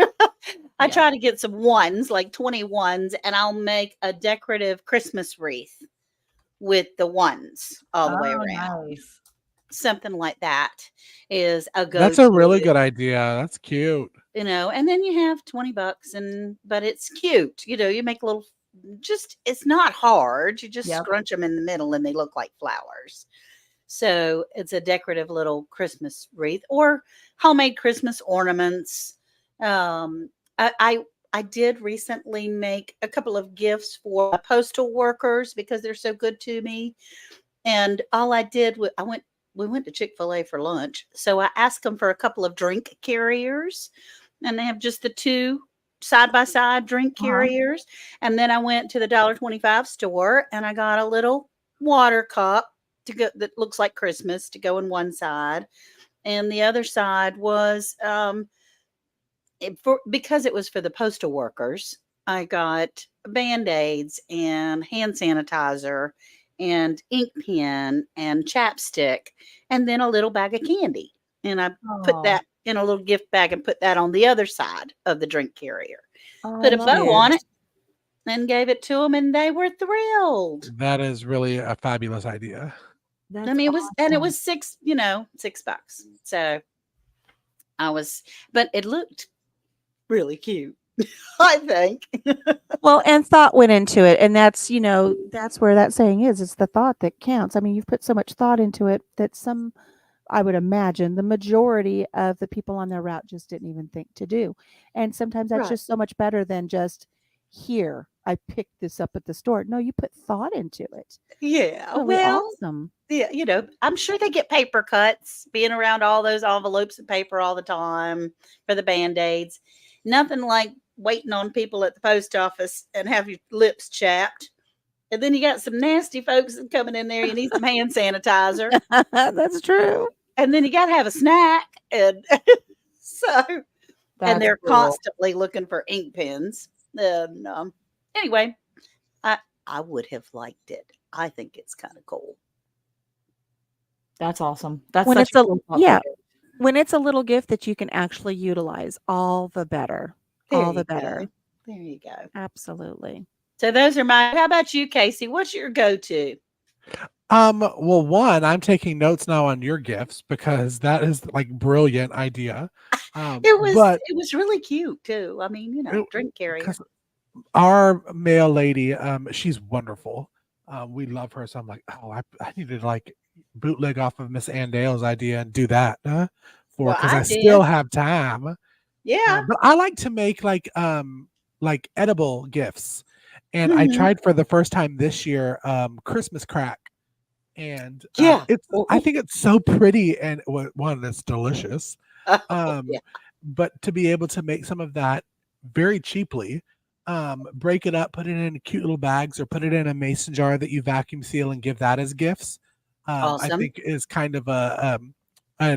Speaker 2: I
Speaker 3: Yeah.
Speaker 2: try to get some ones, like 20 ones, and I'll make a decorative Christmas wreath with the ones all the way
Speaker 3: Oh,
Speaker 2: around.
Speaker 3: nice.
Speaker 2: Something like that is a
Speaker 1: That's a really
Speaker 2: go-to,
Speaker 1: good idea. That's cute.
Speaker 2: and then you have $20 but it's cute. You make a little, it's not hard. You just
Speaker 3: Yep.
Speaker 2: scrunch them in the middle and they look like flowers. So it's a decorative little Christmas wreath or homemade Christmas ornaments. I did recently make a couple of gifts for postal workers because they're so good to me. And all I did was we went to Chick-fil-A for lunch. So I asked them for a couple of drink carriers, and they have just the two side by side drink carriers. And then I went to the $1.25 store and I got a little water cup to go that looks like Christmas to go in one side. And the other side was because it was for the postal workers, I got Band-Aids and hand sanitizer and ink pen and chapstick and then a little bag of candy. And I put that in a little gift bag and put that on the other side of the drink carrier. Put a bow on it and gave it to them, and they were thrilled.
Speaker 1: That is really a fabulous idea.
Speaker 2: I mean, it was $6. So but it looked really cute, I think.
Speaker 4: Well, and thought went into it. And that's where that saying is. It's the thought that counts. I mean, you've put so much thought into it that I would imagine the majority of the people on their route just didn't even think to do. And sometimes that's
Speaker 2: Right.
Speaker 4: just so much better than just, here, I picked this up at the store. No, you put thought into it.
Speaker 2: Yeah.
Speaker 4: Really
Speaker 2: Well,
Speaker 4: awesome.
Speaker 2: yeah, I'm sure they get paper cuts being around all those envelopes of paper all the time for the Band-Aids. Nothing like waiting on people at the post office and have your lips chapped. And then you got some nasty folks coming in there. You need some hand sanitizer.
Speaker 4: That's true.
Speaker 2: And then you got to have a snack. And so, and they're constantly looking for ink pens. And anyway, I would have liked it. I think it's kind of cool.
Speaker 3: That's awesome. That's
Speaker 4: When
Speaker 3: such
Speaker 4: it's
Speaker 3: a
Speaker 4: a
Speaker 3: cool thoughtful
Speaker 4: yeah,
Speaker 3: gift.
Speaker 4: when it's a little gift that you can actually utilize, all the better.
Speaker 2: There
Speaker 4: All
Speaker 2: you
Speaker 4: the better.
Speaker 2: go. There you go.
Speaker 4: Absolutely.
Speaker 2: So those are my. How about you, Casey? What's your go-to?
Speaker 1: Well, one, I'm taking notes now on your gifts because that is like brilliant idea. But
Speaker 2: It was really cute too. I mean, drink carrier.
Speaker 1: because our mail lady, she's wonderful. We love her, so I'm like, oh, I need to like bootleg off of Miss Ann Dale's idea and do that for
Speaker 2: Well,
Speaker 1: because
Speaker 2: I
Speaker 1: I
Speaker 2: did.
Speaker 1: still have time.
Speaker 2: Yeah.
Speaker 1: But I like to make like edible gifts, and I
Speaker 2: Mhm.
Speaker 1: tried for the first time this year Christmas crack, and
Speaker 2: Yeah.
Speaker 1: I think it's so pretty and one it's delicious.
Speaker 2: Oh,
Speaker 1: Um,
Speaker 2: yeah.
Speaker 1: but to be able to make some of that very cheaply, break it up, put it in cute little bags, or put it in a mason jar that you vacuum seal and give that as gifts. I
Speaker 2: Awesome.
Speaker 1: think is kind of a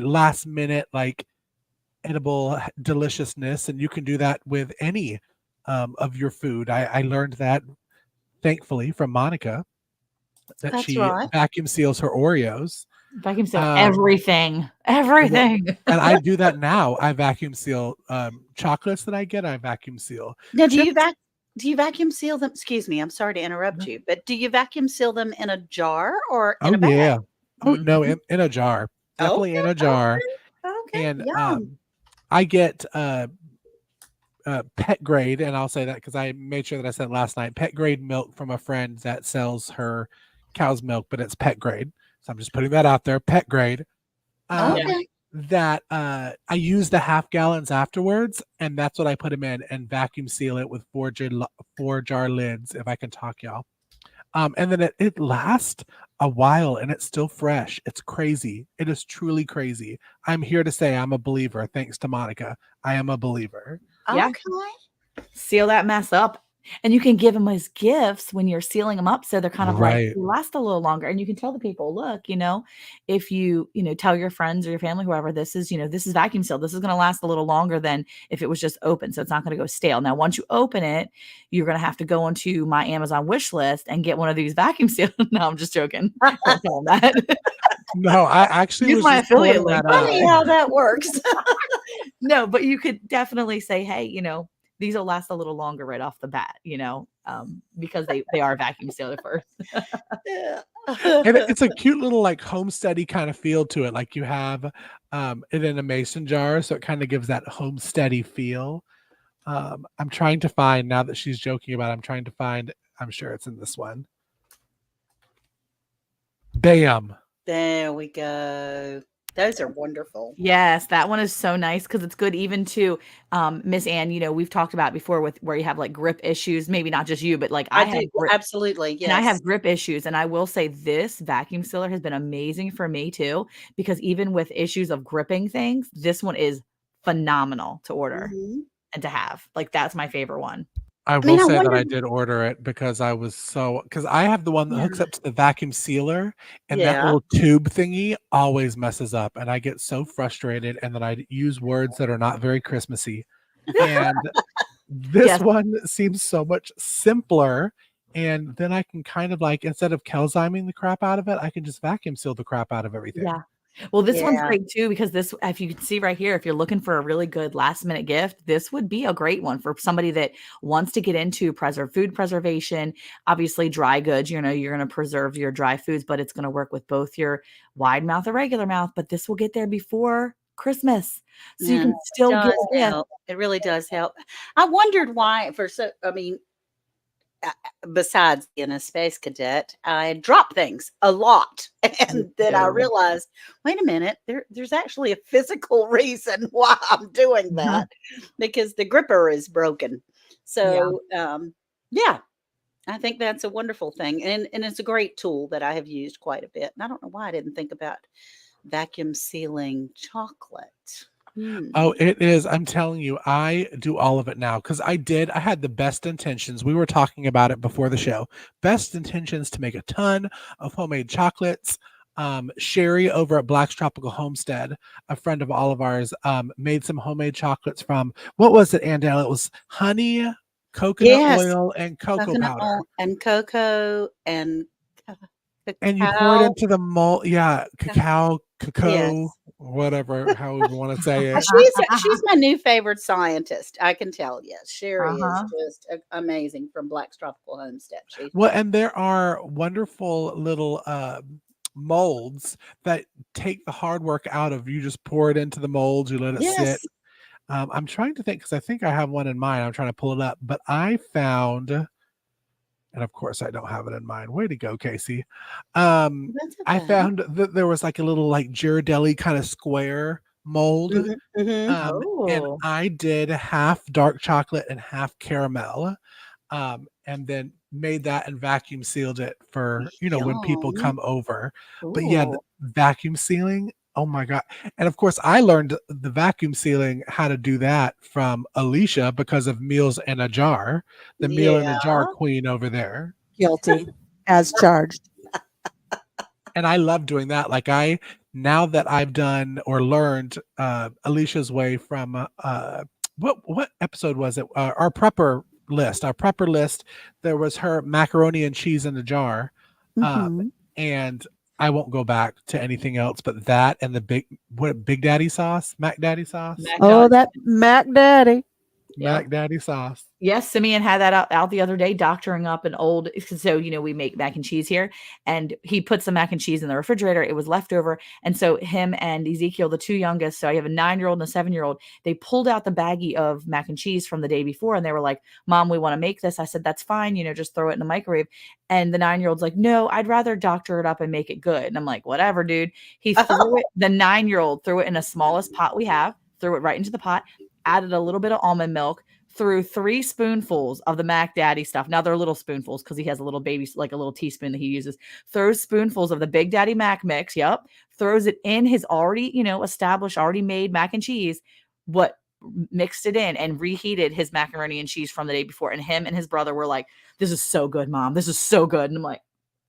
Speaker 1: last minute like edible deliciousness, and you can do that with any of your food. I learned that thankfully from Monica that
Speaker 2: That's
Speaker 1: she
Speaker 2: right.
Speaker 1: vacuum seals her Oreos.
Speaker 3: Vacuum seal
Speaker 1: Um,
Speaker 3: everything.
Speaker 1: well,
Speaker 3: Everything.
Speaker 1: and I do that now. I vacuum seal chocolates that I get. I vacuum seal
Speaker 2: Now,
Speaker 1: chips.
Speaker 2: do you vacuum seal them? Excuse me, I'm sorry to interrupt you, but do you vacuum seal them in a jar or in
Speaker 1: Oh
Speaker 2: a bag?
Speaker 1: yeah. Oh no,
Speaker 2: Mhm.
Speaker 1: in a jar. Definitely in
Speaker 2: Okay.
Speaker 1: a jar.
Speaker 2: Okay. Okay.
Speaker 1: And
Speaker 2: Yum.
Speaker 1: I get pet grade, and I'll say that because I made sure that I said last night. Pet grade milk from a friend that sells her cow's milk, but it's pet grade. So I'm just putting that out there. Pet grade.
Speaker 3: Yeah.
Speaker 1: Um,
Speaker 2: Okay.
Speaker 1: that I use the half gallons afterwards, and that's what I put them in and vacuum seal it with four jar lids. If I can talk, y'all. And then it lasts a while and it's still fresh. It's crazy. It is truly crazy. I'm here to say I'm a believer. Thanks to Monica. I am a believer.
Speaker 3: Yeah.
Speaker 2: Okay.
Speaker 3: Seal that mess up. And you can give them as gifts when you're sealing them up. So they're kind of like
Speaker 1: Right.
Speaker 3: they last a little longer. And you can tell the people, look, if you tell your friends or your family, whoever, this is vacuum sealed. This is going to last a little longer than if it was just open. So it's not going to go stale. Now, once you open it, you're going to have to go onto my Amazon wish list and get one of these vacuum sealed. No, I'm just joking. Don't tell them that.
Speaker 1: No, I actually
Speaker 3: Use
Speaker 1: was
Speaker 3: my
Speaker 1: just
Speaker 3: affiliate
Speaker 1: pulling
Speaker 3: link.
Speaker 1: that up.
Speaker 2: Funny how that works.
Speaker 3: No, but you could definitely say, hey, these will last a little longer right off the bat, because they are vacuum sealed at first.
Speaker 2: Yeah.
Speaker 1: And it's a cute little like homesteady kind of feel to it. Like you have it in a mason jar, so it kind of gives that homesteady feel. I'm trying to find now that she's joking about it, I'm trying to find, I'm sure it's in this one. Bam.
Speaker 2: There we go. Those are wonderful.
Speaker 3: Yes, that one is so nice because it's good even to Miss Ann, we've talked about before with where you have like grip issues, maybe not just you, but like
Speaker 2: I
Speaker 3: I have
Speaker 2: do.
Speaker 3: grip
Speaker 2: Absolutely.
Speaker 3: and I
Speaker 2: Yes.
Speaker 3: have grip issues. And I will say this vacuum sealer has been amazing for me too, because even with issues of gripping things, this one is phenomenal to order
Speaker 2: Mhm.
Speaker 3: and to have. Like that's my favorite one.
Speaker 1: I
Speaker 2: I
Speaker 1: will
Speaker 2: mean, I
Speaker 1: say that I
Speaker 2: wondered.
Speaker 1: did order it because because I have the one that
Speaker 2: Yeah.
Speaker 1: hooks up to the vacuum sealer, and that
Speaker 2: Yeah.
Speaker 1: little tube thingy always messes up, and I get so frustrated, and then I use words that are not very Christmassy. And this
Speaker 3: Yes.
Speaker 1: one seems so much simpler, and then I can kind of like instead of Kelziming the crap out of it, I can just vacuum seal the crap out of everything.
Speaker 3: Yeah. Well, this one's
Speaker 2: Yeah.
Speaker 3: great too because this, if you can see right here, if you're looking for a really good last minute gift, this would be a great one for somebody that wants to get into food preservation. Obviously, dry goods, you're going to preserve your dry foods, but it's going to work with both your wide mouth or regular mouth. But this will get there before Christmas, so you
Speaker 2: Yeah.
Speaker 3: can
Speaker 2: It
Speaker 3: still get
Speaker 2: does
Speaker 3: this.
Speaker 2: help. It really does help. I wondered why I mean, besides being a space cadet, I drop things a lot. And then I
Speaker 3: too.
Speaker 2: realized, wait a minute, there's actually a physical reason why I'm doing that because the gripper is broken.
Speaker 3: Yeah.
Speaker 2: So, yeah, I think that's a wonderful thing. And it's a great tool that I have used quite a bit. And I don't know why I didn't think about vacuum sealing chocolate.
Speaker 1: Oh, it is. I'm telling you, I do all of it now because I had the best intentions. We were talking about it before the show. Best intentions to make a ton of homemade chocolates. Sherry over at Black's Tropical Homestead, a friend of all of ours, made some homemade chocolates from, what was it, Andale? It was honey. coconut
Speaker 2: Yes,
Speaker 1: oil and cocoa
Speaker 2: coconut
Speaker 1: powder.
Speaker 2: oil and cocoa and
Speaker 1: And you pour it
Speaker 2: cacao.
Speaker 1: into the mold. Yeah, cacao,
Speaker 2: Yes.
Speaker 1: whatever, however you want to say it.
Speaker 2: She's my new favorite scientist. I can tell you. Sherry is
Speaker 3: Uh-huh.
Speaker 2: just amazing from Black's Tropical Homestead. She
Speaker 1: Well, and there are wonderful little molds that take the hard work out of. You just pour it into the molds, you let it sit.
Speaker 2: yes.
Speaker 1: I'm trying to think because I think I have one in mind. I'm trying to pull it up, but I found, and of course I don't have it in mind. Way to go, Casey.
Speaker 2: That's
Speaker 1: I
Speaker 2: okay.
Speaker 1: found that there was like a little like Ghirardelli kind of square mold.
Speaker 2: Mm-hmm.
Speaker 1: And
Speaker 3: Oh.
Speaker 1: I did half dark chocolate and half caramel. And then made that and vacuum sealed it for, when people
Speaker 2: Yum.
Speaker 1: come over. But yeah, the
Speaker 3: Ooh.
Speaker 1: vacuum sealing, oh my God. And of course, I learned the vacuum sealing, how to do that from Alicia because of Meals in a Jar, the Meal in a Jar
Speaker 2: Yeah.
Speaker 1: queen over there.
Speaker 4: Guilty as charged.
Speaker 1: And I love doing that. Like now that I've done or learned Alicia's way from what episode was it? Our prepper list. There was her macaroni and cheese in a jar,
Speaker 4: Mm-hmm.
Speaker 1: and I won't go back to anything else but that and the Big Daddy sauce, Mac Daddy sauce,
Speaker 3: Mac
Speaker 4: Oh,
Speaker 3: Daddy.
Speaker 4: that Mac Daddy.
Speaker 1: Mac Daddy sauce.
Speaker 3: Yes, Simeon had that out the other day, doctoring up an old. So, we make mac and cheese here, and he put some mac and cheese in the refrigerator. It was leftover. And so, him and Ezekiel, the two youngest, so I have a 9-year-old and a 7-year-old, they pulled out the baggie of mac and cheese from the day before, and they were like, Mom, we want to make this. I said, that's fine, just throw it in the microwave. And the 9-year-old's like, no, I'd rather doctor it up and make it good. And I'm like, whatever, dude. He threw it, the 9-year-old threw it in the smallest pot we have, threw it right into the pot, added a little bit of almond milk, threw 3 spoonfuls of the Mac Daddy stuff. Now they're little spoonfuls because he has a little baby, like a little teaspoon that he uses. Throws spoonfuls of the Big Daddy Mac mix. Yep. Throws it in his already, established, already made mac and cheese. Mixed it in and reheated his macaroni and cheese from the day before. And him and his brother were like, this is so good, Mom. This is so good. And I'm like,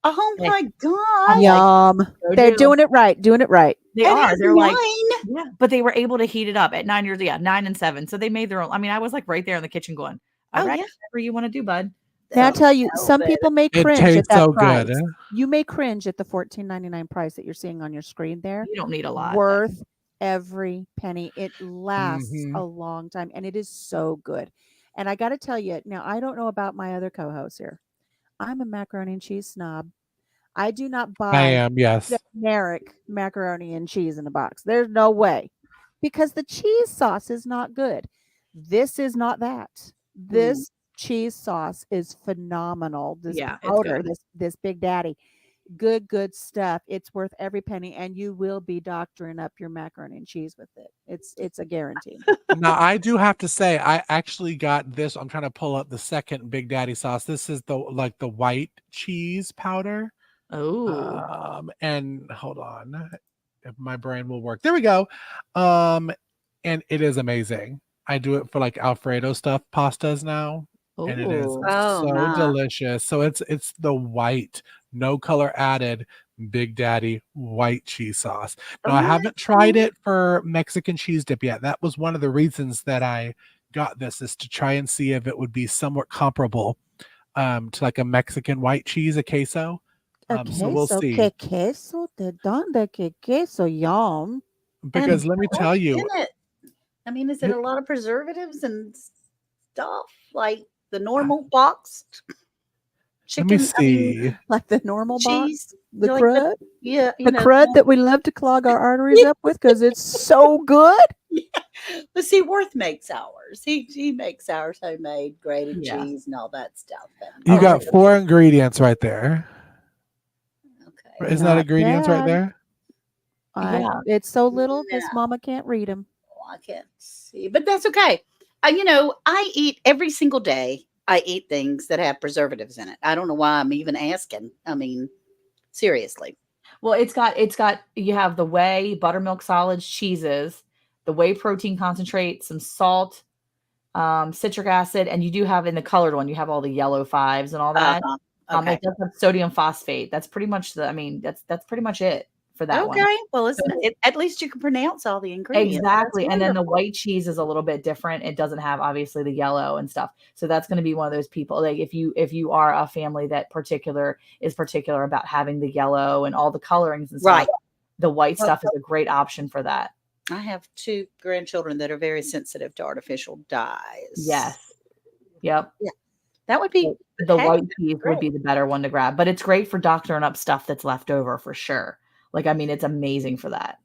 Speaker 2: Oh
Speaker 3: Hey.
Speaker 2: my God.
Speaker 3: I'm like,
Speaker 4: Yum.
Speaker 3: so
Speaker 4: They're
Speaker 3: do.
Speaker 4: doing it right. Doing it right.
Speaker 3: They
Speaker 2: And
Speaker 3: are.
Speaker 2: he's
Speaker 3: They're like,
Speaker 2: 9.
Speaker 3: yeah, but they were able to heat it up at 9 years. Yeah, 9 and 7. So they made their own. I mean, I was like right there in the kitchen going, all
Speaker 2: Oh,
Speaker 3: right,
Speaker 2: yeah.
Speaker 3: whatever you want to do, bud.
Speaker 4: Now I
Speaker 2: Oh,
Speaker 4: tell you,
Speaker 2: no,
Speaker 4: some
Speaker 2: baby.
Speaker 4: people may
Speaker 1: It
Speaker 4: cringe at
Speaker 1: tastes
Speaker 4: that
Speaker 1: so
Speaker 4: price.
Speaker 1: good.
Speaker 4: You may cringe at the $14.99 price that you're seeing on your screen there.
Speaker 3: You don't need a lot.
Speaker 4: Worth every penny. It lasts
Speaker 1: Mhm.
Speaker 4: a long time, and it is so good. And I got to tell you, now I don't know about my other co-hosts here. I'm a macaroni and cheese snob. I do not
Speaker 1: I
Speaker 4: buy
Speaker 1: am, yes.
Speaker 4: generic macaroni and cheese in a box. There's no way. Because the cheese sauce is not good. This is not that. This cheese sauce is phenomenal. This
Speaker 3: Yeah, it's
Speaker 4: powder,
Speaker 3: good.
Speaker 4: this Big Daddy, good stuff. It's worth every penny, and you will be doctoring up your macaroni and cheese with it. It's a guarantee.
Speaker 1: Now I do have to say I actually got this. I'm trying to pull up the second Big Daddy sauce. This is the white cheese powder.
Speaker 3: Oh,
Speaker 1: And hold on, if my brain will work. There we go. And it is amazing. I do it for like Alfredo stuff pastas now, and it is
Speaker 3: oh,
Speaker 2: Oh,
Speaker 1: so
Speaker 2: my.
Speaker 1: delicious. So it's the white, no color added Big Daddy white cheese sauce. Now I
Speaker 2: Oh,
Speaker 1: haven't tried it for Mexican cheese dip yet. That was one of the reasons that I got this, is to try and see if it would be somewhat comparable to like a Mexican white cheese, a queso. So we'll
Speaker 4: queso,
Speaker 1: see.
Speaker 4: que queso, de donde que queso, yum.
Speaker 1: Because
Speaker 2: and
Speaker 1: let me
Speaker 2: what's
Speaker 1: tell you,
Speaker 2: in it? I mean, is it a lot of preservatives and stuff like the normal box
Speaker 1: let me
Speaker 2: chicken? I mean,
Speaker 1: see.
Speaker 4: Like the normal box,
Speaker 2: cheese.
Speaker 4: the
Speaker 2: like
Speaker 4: crud,
Speaker 2: yeah,
Speaker 4: the crud that we love to clog our arteries up with because it's so good.
Speaker 2: But see, Worth makes ours. He makes ours homemade, grated
Speaker 3: Yeah.
Speaker 2: cheese and all that stuff. And
Speaker 1: You
Speaker 3: Oh,
Speaker 1: got
Speaker 3: right.
Speaker 1: 4 ingredients right there.
Speaker 2: okay,
Speaker 1: Isn't that
Speaker 4: Not
Speaker 1: ingredients right
Speaker 4: bad.
Speaker 1: there?
Speaker 3: Yeah.
Speaker 4: It's so little, this
Speaker 2: No.
Speaker 4: mama can't read them.
Speaker 2: I can't see, but that's okay. I eat every single day. I eat things that have preservatives in it. I don't know why I'm even asking. I mean, seriously.
Speaker 3: Well, it's got you have the whey, buttermilk solids, cheeses, the whey protein concentrate, some salt, citric acid, and you do have in the colored one, you have all the yellow 5s and all that.
Speaker 2: Uh-huh. Okay.
Speaker 3: It does have sodium phosphate. That's pretty much that's pretty much it. for that one.
Speaker 2: Okay. Well, at least you can pronounce all the ingredients. That's
Speaker 3: Exactly. And then the
Speaker 2: wonderful.
Speaker 3: white cheese is a little bit different. It doesn't have obviously the yellow and stuff. So that's going to be one of those people. Like if you are a family that is particular about having the yellow and all the colorings and stuff,
Speaker 2: Right.
Speaker 3: the white
Speaker 2: Well,
Speaker 3: stuff is a great option for that.
Speaker 2: I have 2 grandchildren that are very sensitive to artificial dyes.
Speaker 3: Yes. Yep.
Speaker 2: That would be
Speaker 3: The
Speaker 2: hey,
Speaker 3: white
Speaker 2: that's
Speaker 3: cheese would
Speaker 2: great.
Speaker 3: be the better one to grab, but it's great for doctoring up stuff that's left over for sure. Like, I mean, it's amazing for that.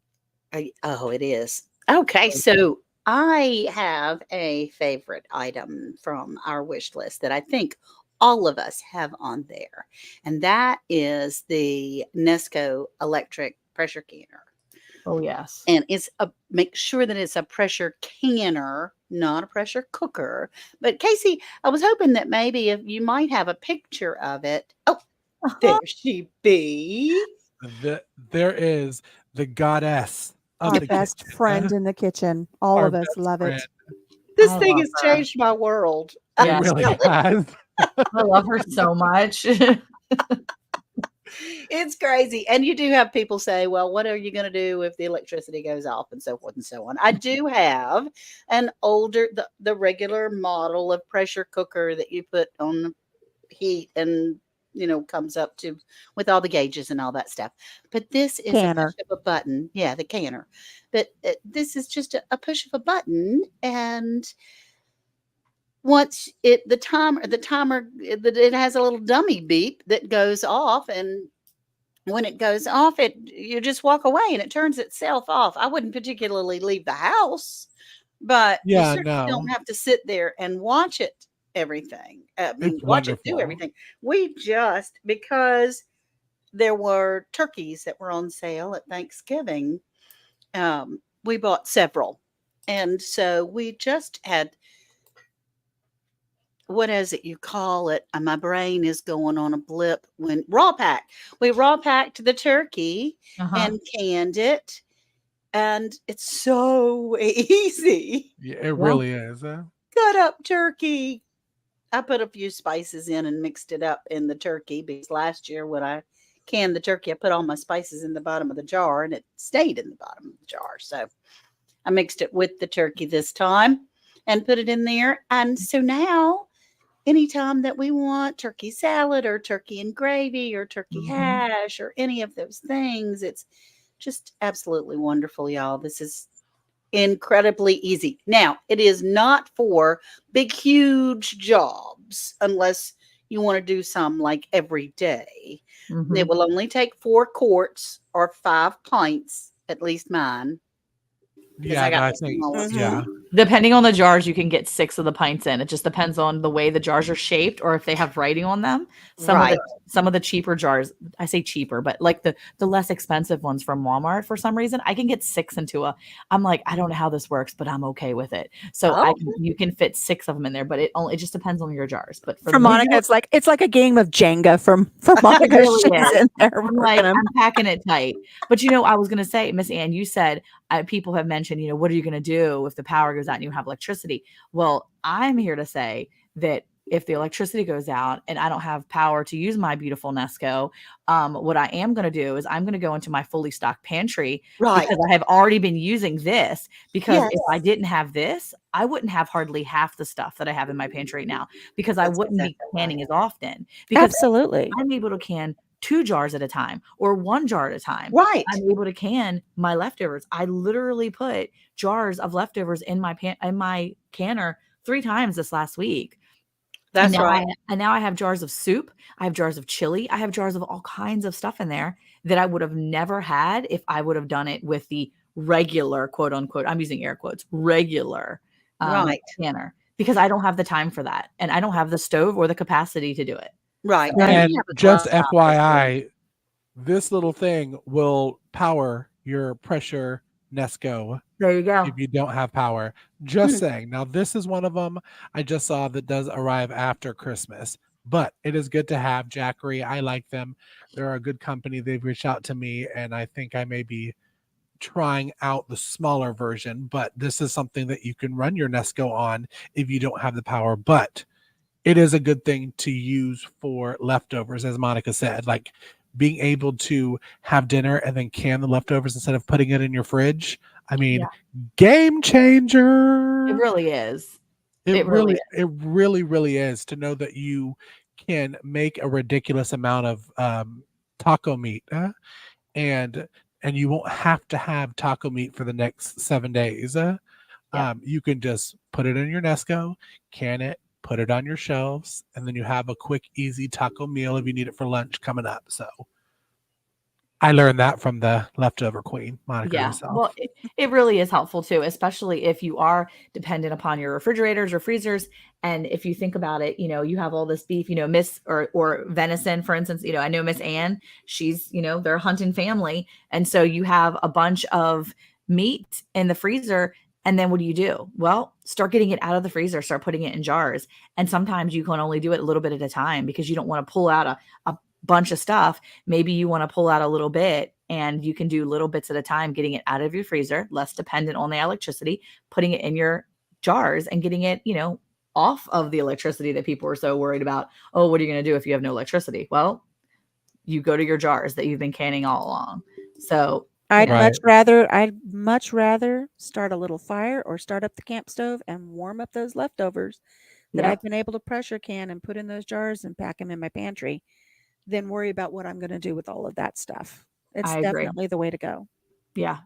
Speaker 2: Oh, it is. Okay, so I have a favorite item from our wish list that I think all of us have on there, and that is the Nesco electric pressure canner.
Speaker 3: Oh, yes.
Speaker 2: And it's make sure that it's a pressure canner, not a pressure cooker. But Casey, I was hoping that maybe if you might have a picture of it. Oh, there she be.
Speaker 1: There is the goddess of
Speaker 4: Our
Speaker 1: the
Speaker 4: best
Speaker 1: kitchen.
Speaker 4: friend in the kitchen. All
Speaker 1: Our
Speaker 4: of us
Speaker 1: best
Speaker 4: love
Speaker 1: friend.
Speaker 4: it.
Speaker 2: This
Speaker 3: I
Speaker 2: thing
Speaker 3: love
Speaker 2: has
Speaker 3: her.
Speaker 2: changed my world.
Speaker 1: It
Speaker 3: Yes.
Speaker 1: really has.
Speaker 3: I love her so much.
Speaker 2: It's crazy. And you do have people say, well, what are you going to do if the electricity goes off and so forth and so on? I do have an older, the regular model of pressure cooker that you put on the heat and, comes up to with all the gauges and all that stuff. But this is a
Speaker 4: Canner.
Speaker 2: push of a button. Yeah, the canner. But this is just a push of a button. And once the timer, it has a little dummy beep that goes off, and when it goes off, you just walk away and it turns itself off. I wouldn't particularly leave the house, but you
Speaker 1: Yeah,
Speaker 2: certainly
Speaker 1: no.
Speaker 2: don't have to sit there and watch it everything.
Speaker 1: It's
Speaker 2: Watch it do
Speaker 1: wonderful.
Speaker 2: everything. We just because there were turkeys that were on sale at Thanksgiving, we bought several, and so we just had what is it you call it? My brain is going on a blip when raw packed. We raw packed the turkey
Speaker 3: Uh-huh.
Speaker 2: and canned it, and it's so easy.
Speaker 1: Yeah, it really is.
Speaker 2: Cut up turkey. I put a few spices in and mixed it up in the turkey because last year when I canned the turkey, I put all my spices in the bottom of the jar and it stayed in the bottom of the jar. So I mixed it with the turkey this time and put it in there. And so now anytime that we want turkey salad or turkey and gravy or turkey hash or any of those things, it's just absolutely wonderful, y'all. This is incredibly easy. Now, it is not for big, huge jobs unless you want to do some like every day.
Speaker 3: Mhm.
Speaker 2: It will only take 4 quarts or 5 pints, at least mine.
Speaker 1: Yeah,
Speaker 2: I got
Speaker 1: I
Speaker 2: the
Speaker 1: think,
Speaker 2: smallest
Speaker 1: yeah.
Speaker 2: one.
Speaker 3: Depending on the jars, you can get 6 of the pints in. It just depends on the way the jars are shaped or if they have writing on them.
Speaker 2: Right.
Speaker 3: Some of the cheaper jars, I say cheaper, but like the less expensive ones from Walmart for some reason, I can get 6 into I'm like, I don't know how this works, but I'm okay with it. So
Speaker 2: Oh.
Speaker 3: you can fit 6 of them in there, but it just depends on your jars. But
Speaker 4: For Monica, it's like a game of Jenga for Monica.
Speaker 3: really
Speaker 4: She's
Speaker 3: is.
Speaker 4: in there
Speaker 3: I'm
Speaker 4: working
Speaker 3: like,
Speaker 4: 'em.
Speaker 3: I'm packing it tight. But I was gonna say, Miss Ann, you said people have mentioned, what are you gonna do if the power goes out and you have electricity? Well, I'm here to say that if the electricity goes out and I don't have power to use my beautiful Nesco, what I am going to do is I'm going to go into my fully stocked pantry
Speaker 2: Right.
Speaker 3: because I have already been using this. Because
Speaker 2: Yes.
Speaker 3: if I didn't have this, I wouldn't have hardly half the stuff that I have in my pantry now because I
Speaker 2: That's
Speaker 3: wouldn't be
Speaker 2: exactly
Speaker 3: canning
Speaker 2: right.
Speaker 3: as often. Because
Speaker 4: Absolutely.
Speaker 3: I'm able to can 2 jars at a time or 1 jar at a time.
Speaker 2: Right.
Speaker 3: I'm able to can my leftovers. I literally put jars of leftovers in my canner 3 times this last week.
Speaker 2: That's
Speaker 3: and now
Speaker 2: right.
Speaker 3: and now I have jars of soup. I have jars of chili. I have jars of all kinds of stuff in there that I would have never had if I would have done it with the regular, quote unquote, I'm using air quotes, regular
Speaker 2: Right.
Speaker 3: canner because I don't have the time for that. And I don't have the stove or the capacity to do it.
Speaker 2: Right.
Speaker 3: So-
Speaker 1: And
Speaker 2: you have a
Speaker 1: just
Speaker 2: glove box.
Speaker 1: FYI, this little thing will power your pressure Nesco
Speaker 3: There you go.
Speaker 1: if you don't have power. Just saying. Now, this is one of them I just saw that does arrive after Christmas, but it is good to have. Jackery, I like them. They're a good company. They've reached out to me, and I think I may be trying out the smaller version, but this is something that you can run your Nesco on if you don't have the power. But it is a good thing to use for leftovers, as Monica said, like being able to have dinner and then can the leftovers instead of putting it in your fridge. I mean,
Speaker 3: Yeah.
Speaker 1: game
Speaker 3: It
Speaker 1: changer.
Speaker 3: really is.
Speaker 1: It
Speaker 3: It really
Speaker 1: really, it really, really is to know that you can make a ridiculous amount of taco meat, and you won't have to have taco meat for the next 7 days.
Speaker 3: Yeah.
Speaker 1: You can just put it in your Nesco, can it, put it on your shelves, and then you have a quick, easy taco meal if you need it for lunch coming up. So I learned that from the leftover queen, Monica
Speaker 3: Yeah. Well,
Speaker 1: herself.
Speaker 3: it really is helpful too, especially if you are dependent upon your refrigerators or freezers. And if you think about it, you have all this beef, Miss or venison, for instance, I know Miss Ann, she's, they're a hunting family. And so you have a bunch of meat in the freezer. And then what do? Well, start getting it out of the freezer, start putting it in jars. And sometimes you can only do it a little bit at a time because you don't want to pull out a bunch of stuff. Maybe you want to pull out a little bit and you can do little bits at a time, getting it out of your freezer, less dependent on the electricity, putting it in your jars and getting it, off of the electricity that people are so worried about. Oh, what are you going to do if you have no electricity? Well, you go to your jars that you've been canning all along. So,
Speaker 4: I'd
Speaker 1: Right.
Speaker 4: much rather start a little fire or start up the camp stove and warm up those leftovers that
Speaker 3: yeah,
Speaker 4: I've been able to pressure can and put in those jars and pack them in my pantry than worry about what I'm going to do with all of that stuff. It's
Speaker 3: I agree.
Speaker 4: definitely the way to go.
Speaker 3: Yeah.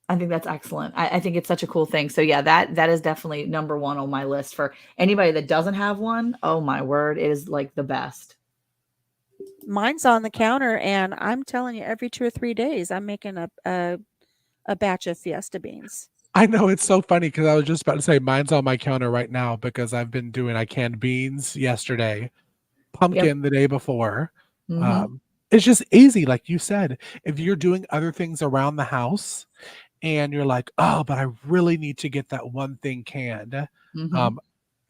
Speaker 3: I think that's excellent. I think it's such a cool thing. So yeah, that is definitely number one on my list for anybody that doesn't have one. Oh my word, it is like the best.
Speaker 4: Mine's on the counter, and I'm telling you, every 2 or 3 days, I'm making a batch of Fiesta beans.
Speaker 1: I know it's so funny because I was just about to say mine's on my counter right now because I canned beans yesterday,
Speaker 3: Yep.
Speaker 1: pumpkin the day before.
Speaker 3: Mm-hmm.
Speaker 1: It's just easy, like you said. If you're doing other things around the house and you're like, oh, but I really need to get that one thing canned,
Speaker 3: Mm-hmm.
Speaker 1: um,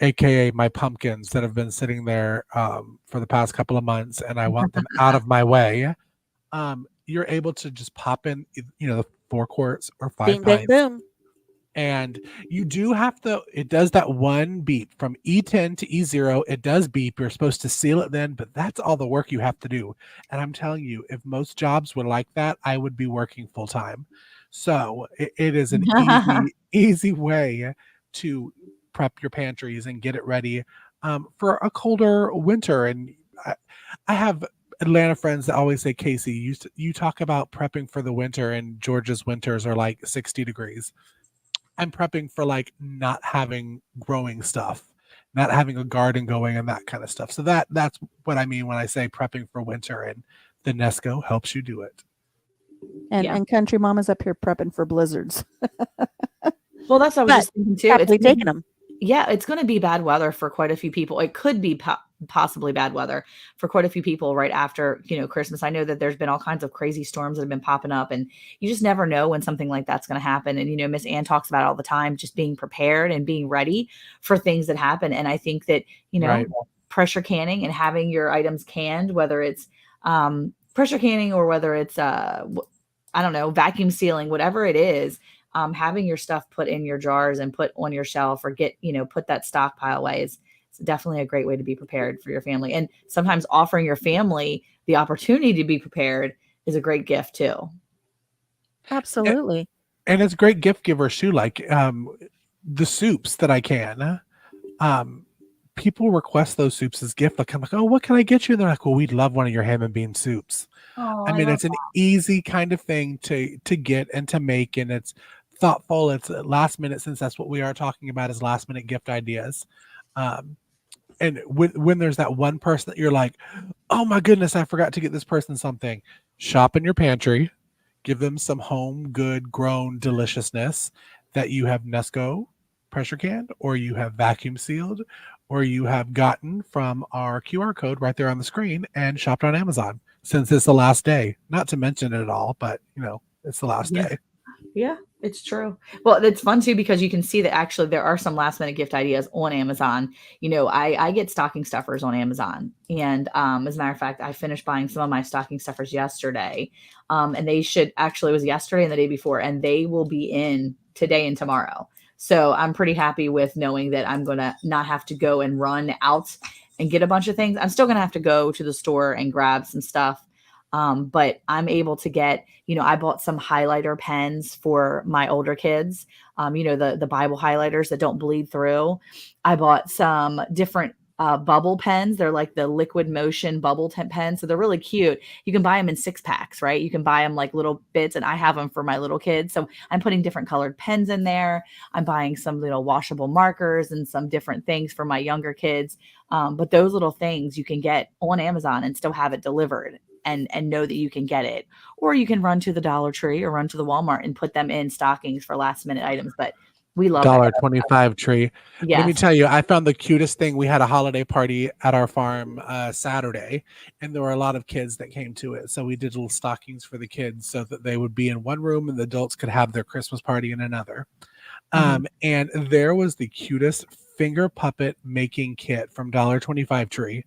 Speaker 1: aka my pumpkins that have been sitting there for the past couple of months, and I want them out of my way. You're able to just pop in, the 4 quarts or 5
Speaker 4: Bing, bang,
Speaker 1: pints.
Speaker 4: boom.
Speaker 1: And you do have to, it does that one beep from E10 to E0. It does beep. You're supposed to seal it then, but that's all the work you have to do. And I'm telling you, if most jobs were like that, I would be working full time. So it is an easy way to prep your pantries and get it ready for a colder winter. And I have Atlanta friends that always say, Casey, you talk about prepping for the winter, and Georgia's winters are like 60 degrees. I'm prepping for like not having growing stuff, not having a garden going and that kind of stuff. So that's what I mean when I say prepping for winter, and the Nesco helps you do it.
Speaker 4: And
Speaker 3: Yeah.
Speaker 4: and country mama's up here prepping for blizzards.
Speaker 3: Well, that's what I was
Speaker 4: But
Speaker 3: just thinking too.
Speaker 4: happily taking them.
Speaker 3: Yeah, it's going to be bad weather for quite a few people. It could be possibly bad weather for quite a few people right after, Christmas. I know that there's been all kinds of crazy storms that have been popping up, and you just never know when something like that's going to happen. And, Miss Ann talks about it all the time, just being prepared and being ready for things that happen. And I think that,
Speaker 1: Right.
Speaker 3: pressure canning and having your items canned, whether it's pressure canning or whether it's, I don't know, vacuum sealing, whatever it is, having your stuff put in your jars and put on your shelf or put that stockpile away is definitely a great way to be prepared for your family. And sometimes offering your family the opportunity to be prepared is a great gift too.
Speaker 4: Absolutely.
Speaker 1: And it's great gift givers too, like the soups that I can. People request those soups as gift. Like I'm like, oh, what can I get you? And they're like, well, we'd love one of your ham and bean soups.
Speaker 3: Oh,
Speaker 1: I mean, it's an easy kind of thing to get and to make, and it's thoughtful. It's last minute, since that's what we are talking about, is last minute gift ideas. And when there's that one person that you're like, oh my goodness, I forgot to get this person something, shop in your pantry, give them some home good grown deliciousness that you have Nesco pressure canned, or you have vacuum sealed, or you have gotten from our QR code right there on the screen and shopped on Amazon, since it's the last day. Not to mention it at all, but it's the last day.
Speaker 3: Yeah, it's true. Well, it's fun too because you can see that actually there are some last minute gift ideas on Amazon. I get stocking stuffers on Amazon, and as a matter of fact, I finished buying some of my stocking stuffers yesterday, and they should actually, it was yesterday and the day before, and they will be in today and tomorrow. So I'm pretty happy with knowing that I'm going to not have to go and run out and get a bunch of things. I'm still going to have to go to the store and grab some stuff. But I'm able to get, I bought some highlighter pens for my older kids. The Bible highlighters that don't bleed through. I bought some different bubble pens. They're like the liquid motion bubble pens. So they're really cute. You can buy them in 6 packs, right? You can buy them like little bits, and I have them for my little kids. So I'm putting different colored pens in there. I'm buying some little washable markers and some different things for my younger kids. But those little things you can get on Amazon and still have it delivered and know that you can get it. Or you can run to the Dollar Tree or run to the Walmart and put them in stockings for last minute items. But we love that.
Speaker 1: $1.25 tree.
Speaker 3: Yes.
Speaker 1: Let me tell you, I found the cutest thing. We had a holiday party at our farm Saturday, and there were a lot of kids that came to it. So we did little stockings for the kids so that they would be in one room and the adults could have their Christmas party in another. And there was the cutest finger puppet making kit from $1.25 tree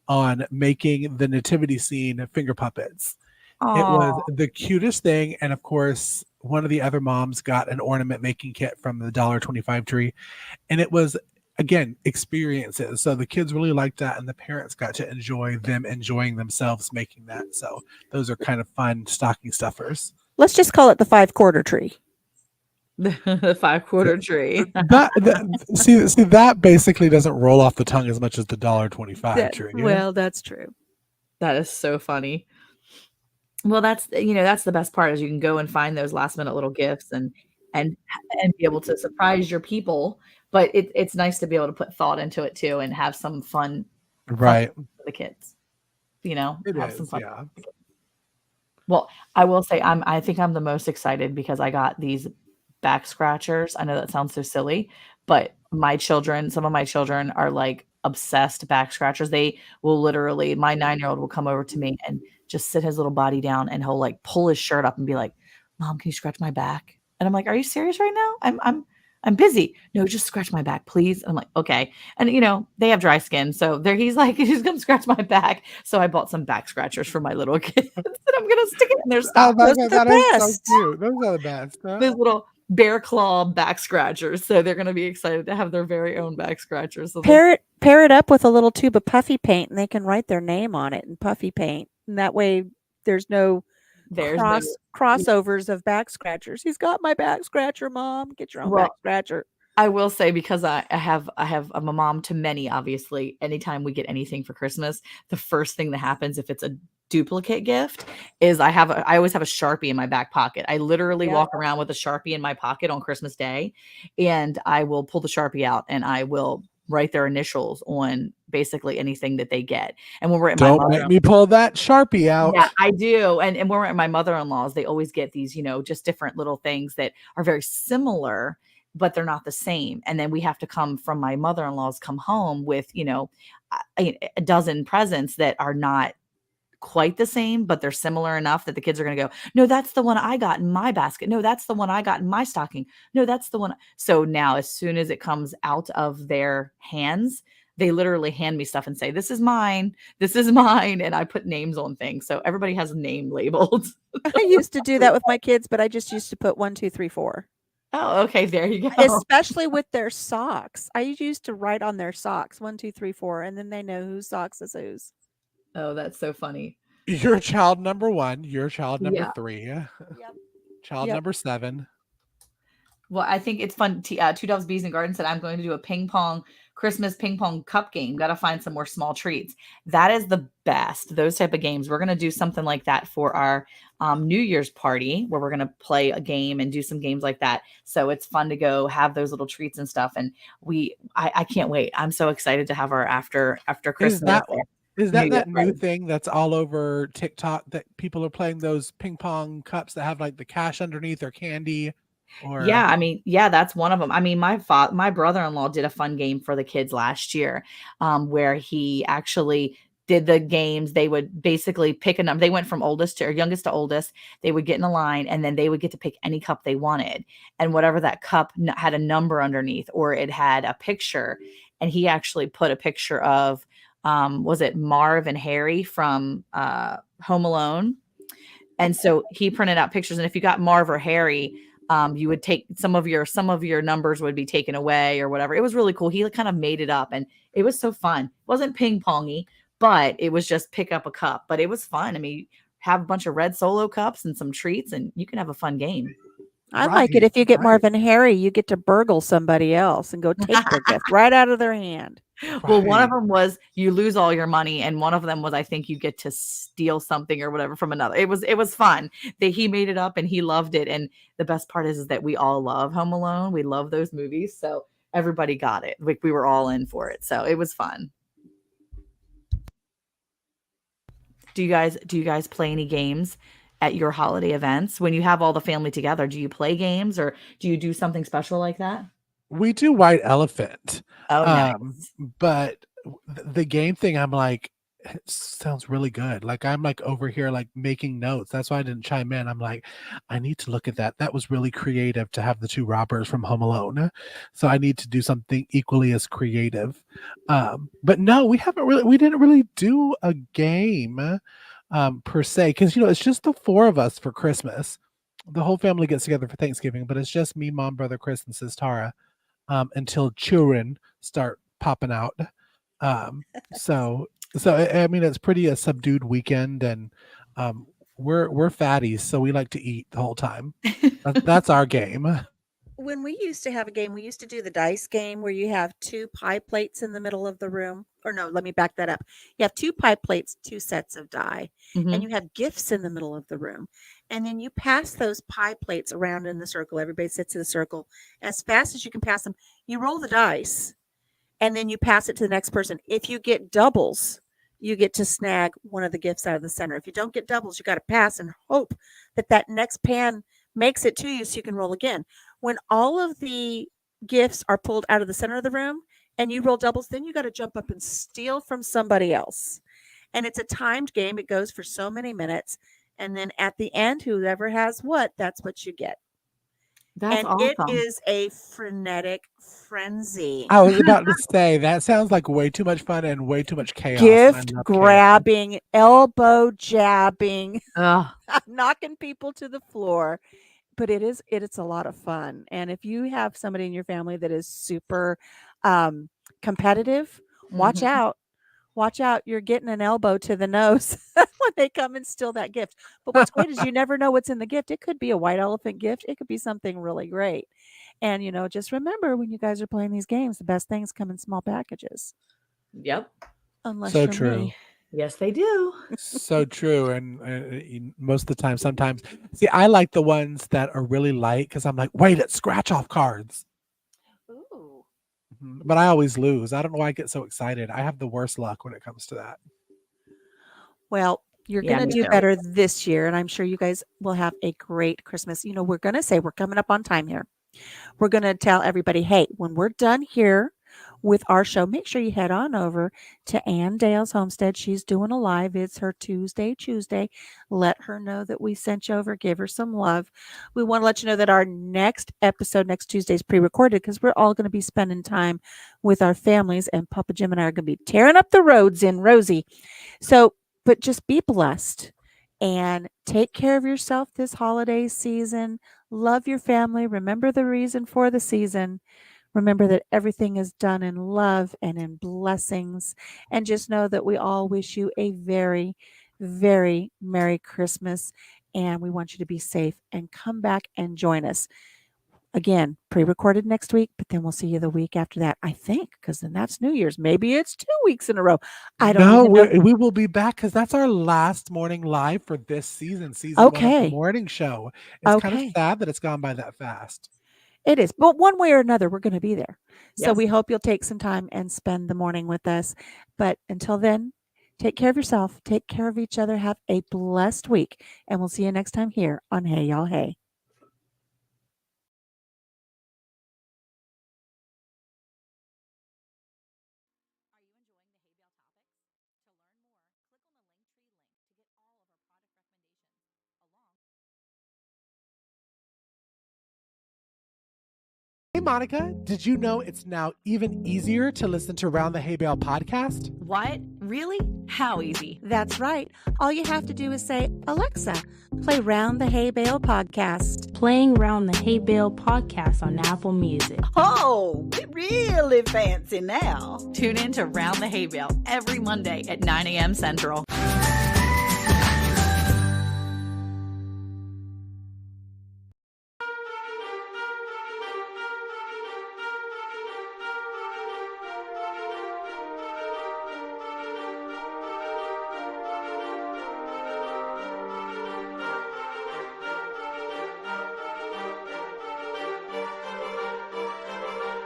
Speaker 1: on making the nativity scene finger puppets. It was the cutest thing. And of course, one of the other moms got an ornament making kit from the $1.25 tree. And it was, again, experiences. So the kids really liked that. And the parents got to enjoy them enjoying themselves making that. So those are kind of fun stocking stuffers.
Speaker 4: Let's just call it the 5-quarter tree.
Speaker 3: The 5-quarter tree.
Speaker 1: See, that basically doesn't roll off the tongue as much as the $1.25 tree.
Speaker 4: Well, that's true.
Speaker 3: That is so funny. Well, that's the best part is you can go and find those last minute little gifts and be able to surprise your people. But it's nice to be able to put thought into it too and have some fun,
Speaker 1: right?
Speaker 3: For the kids,
Speaker 1: Some fun.
Speaker 3: Yeah. Well, I will say I think I'm the most excited because I got these back scratchers. I know that sounds so silly, but some of my children are like obsessed back scratchers. They will literally, my 9-year-old will come over to me and just sit his little body down and he'll like pull his shirt up and be like, "Mom, can you scratch my back?" And I'm like, "Are you serious right now? I'm busy." "No, just scratch my back, please." And I'm like, "Okay." And they have dry skin. So he's like, he's going to scratch my back. So I bought some back scratchers for my little kids and I'm going to stick it in their stock.
Speaker 1: That is so cute. Those are the best. Huh?
Speaker 3: Those little bear claw back scratchers. So they're going to be excited to have their very own back scratchers. So
Speaker 4: pair it up with a little tube of puffy paint and they can write their name on it in puffy paint. And that way there's no crossovers of back scratchers. "He's got my back scratcher, Mom. Get your own back scratcher."
Speaker 3: I will say, because I'm a mom to many, obviously, anytime we get anything for Christmas, the first thing that happens if it's a duplicate gift is I always have a Sharpie in my back pocket. I literally walk around with a Sharpie in my pocket on Christmas Day, and I will pull the Sharpie out and I will write their initials on basically anything that they get. And when we're at
Speaker 1: Don't make me pull that Sharpie out.
Speaker 3: Yeah, I do. And when we're at my mother-in-law's, they always get these, just different little things that are very similar, but they're not the same. And then we have to come from my mother-in-law's come home with, a dozen presents that are not quite the same, but they're similar enough that the kids are going to go, "No, that's the one I got in my basket. No, that's the one I got in my stocking. No, that's the one." So now as soon as it comes out of their hands, they literally hand me stuff and say, "This is mine. This is mine." And I put names on things. So everybody has a name labeled.
Speaker 4: I used to do that with my kids, but I just used to put 1, 2, 3, 4.
Speaker 3: Oh, okay. There you go.
Speaker 4: Especially with their socks. I used to write on their socks 1, 2, 3, 4, and then they know whose socks is whose.
Speaker 3: Oh, that's so funny.
Speaker 1: You're child number 1. You're child number 3.
Speaker 4: Yep.
Speaker 1: Child number 7.
Speaker 3: Well, I think it's fun. Two Doves, Bees, and Garden said, "I'm going to do a Christmas ping pong cup game. Got to find some more small treats." That is the best. Those type of games. We're going to do something like that for our New Year's party, where we're going to play a game and do some games like that. So it's fun to go have those little treats and stuff. And I can't wait. I'm so excited to have our after Christmas.
Speaker 1: Is that new thing that's all over TikTok that people are playing those ping pong cups that have like the cash underneath or candy?
Speaker 3: Yeah, I mean, that's one of them. I mean, my brother-in-law did a fun game for the kids last year, where he actually did the games. They would basically pick a number. They went from youngest to oldest. They would get in a line and then they would get to pick any cup they wanted. And whatever that cup had a number underneath or it had a picture. And he actually put a picture of, was it Marv and Harry from Home Alone? And so he printed out pictures. And if you got Marv or Harry, you would take some of your numbers would be taken away or whatever. It was really cool. He kind of made it up and it was so fun. It wasn't ping pongy, but it was just pick up a cup, but it was fun. I mean, have a bunch of red Solo cups and some treats, and you can have a fun game.
Speaker 4: I like it.
Speaker 1: Right,
Speaker 4: If you get
Speaker 1: right.
Speaker 4: Marvin Harry, you get to burgle somebody else and go take their gift right out of their hand.
Speaker 3: Well, one of
Speaker 1: Right.
Speaker 3: them was you lose all your money, and one of them was I think you get to steal something or whatever from another. It was fun. He made it up and he loved it. And the best part is that we all love Home Alone. We love those movies, so everybody got it. Like we were all in for it, so it was fun. Do you guys play any games at your holiday events when you have all the family together? Do you play games or do you do something special like that?
Speaker 1: We do White Elephant.
Speaker 3: Oh, nice.
Speaker 1: But the game thing, I'm like, it sounds really good. Like I'm like over here like making notes. That's why I didn't chime in. I'm like, I need to look at that. That was really creative to have the two robbers from Home Alone. So I need to do something equally as creative. But no, we didn't really do a game per se, because it's just the four of us for Christmas. The whole family gets together for Thanksgiving, but it's just me, mom, brother Chris, and sis Tara. Until children start popping out. So I mean, it's pretty a subdued weekend, and we're fatties, so we like to eat the whole time. That's our game.
Speaker 4: When we used to have a game, we used to do the dice game where you have two pie plates in the middle of the room. Or no, let me back that up. You have two pie plates, two sets of die, and you have gifts in the middle of the room. And then you pass those pie plates around in the circle. Everybody sits in a circle as fast as you can pass them. You roll the dice, and then you pass it to the next person. If you get doubles, you get to snag one of the gifts out of the center. If you don't get doubles, you got to pass and hope that next pan makes it to you so you can roll again. When all of the gifts are pulled out of the center of the room and you roll doubles, then you got to jump up and steal from somebody else. And it's a timed game. It goes for so many minutes. And then at the end, whoever has what, that's what you get.
Speaker 3: That's
Speaker 4: and
Speaker 3: awesome.
Speaker 4: It is a frenetic frenzy.
Speaker 1: I was about to say that sounds like way too much fun and way too much chaos.
Speaker 4: Gift grabbing, elbow jabbing, knocking people to the floor. But it's a lot of fun. And if you have somebody in your family that is super competitive, watch out. Watch out. You're getting an elbow to the nose when they come and steal that gift. But what's great is you never know what's in the gift. It could be a white elephant gift. It could be something really great. And, just remember when you guys are playing these games, the best things come in small packages.
Speaker 3: Yep.
Speaker 4: Unless
Speaker 1: so
Speaker 4: you're
Speaker 1: true.
Speaker 4: me.
Speaker 3: Yes, they do.
Speaker 1: So true. And most of the time, sometimes, see, I like the ones that are really light because I'm like, wait, it's scratch off cards.
Speaker 4: Ooh.
Speaker 1: But I always lose. I don't know why I get so excited. I have the worst luck when it comes to that.
Speaker 4: Well, you're
Speaker 3: Yeah,
Speaker 4: going to
Speaker 3: me
Speaker 4: do
Speaker 3: too.
Speaker 4: better this year. And I'm sure you guys will have a great Christmas. We're going to say we're coming up on time here. We're going to tell everybody, hey, when we're done here with our show, make sure you head on over to Ann Dale's Homestead. She's doing a live. It's her Tuesday. Let her know that we sent you over. Give her some love. We want to let you know that our next episode, next Tuesday, is pre-recorded because we're all going to be spending time with our families, and Papa Jim and I are going to be tearing up the roads in Rosie. So, but just be blessed and take care of yourself this holiday season. Love your family. Remember the reason for the season. Remember that everything is done in love and in blessings. And just know that we all wish you a very, very Merry Christmas. And we want you to be safe and come back and join us. Again, pre-recorded next week, but then we'll see you the week after that, I think, because then that's New Year's. Maybe it's 2 weeks in a row. I don't even know.
Speaker 1: We will be back because that's our last morning live for this season one of the morning show. It's kind of sad that it's gone by that fast.
Speaker 4: It is. But one way or another, we're going to be there. So
Speaker 3: Yes.
Speaker 4: we hope you'll take some time and spend the morning with us. But until then, take care of yourself. Take care of each other. Have a blessed week. And we'll see you next time here on Hey Y'all Hey.
Speaker 1: Hey, Monica, did you know it's now even easier to listen to Round the Hay Bale podcast?
Speaker 3: What? Really? How easy?
Speaker 4: That's right. All you have to do is say, Alexa, play Round the Hay Bale podcast.
Speaker 5: Playing Round the Hay Bale podcast on Apple Music.
Speaker 2: Oh, really fancy now.
Speaker 3: Tune in to Round the Hay Bale every Monday at 9 a.m. Central.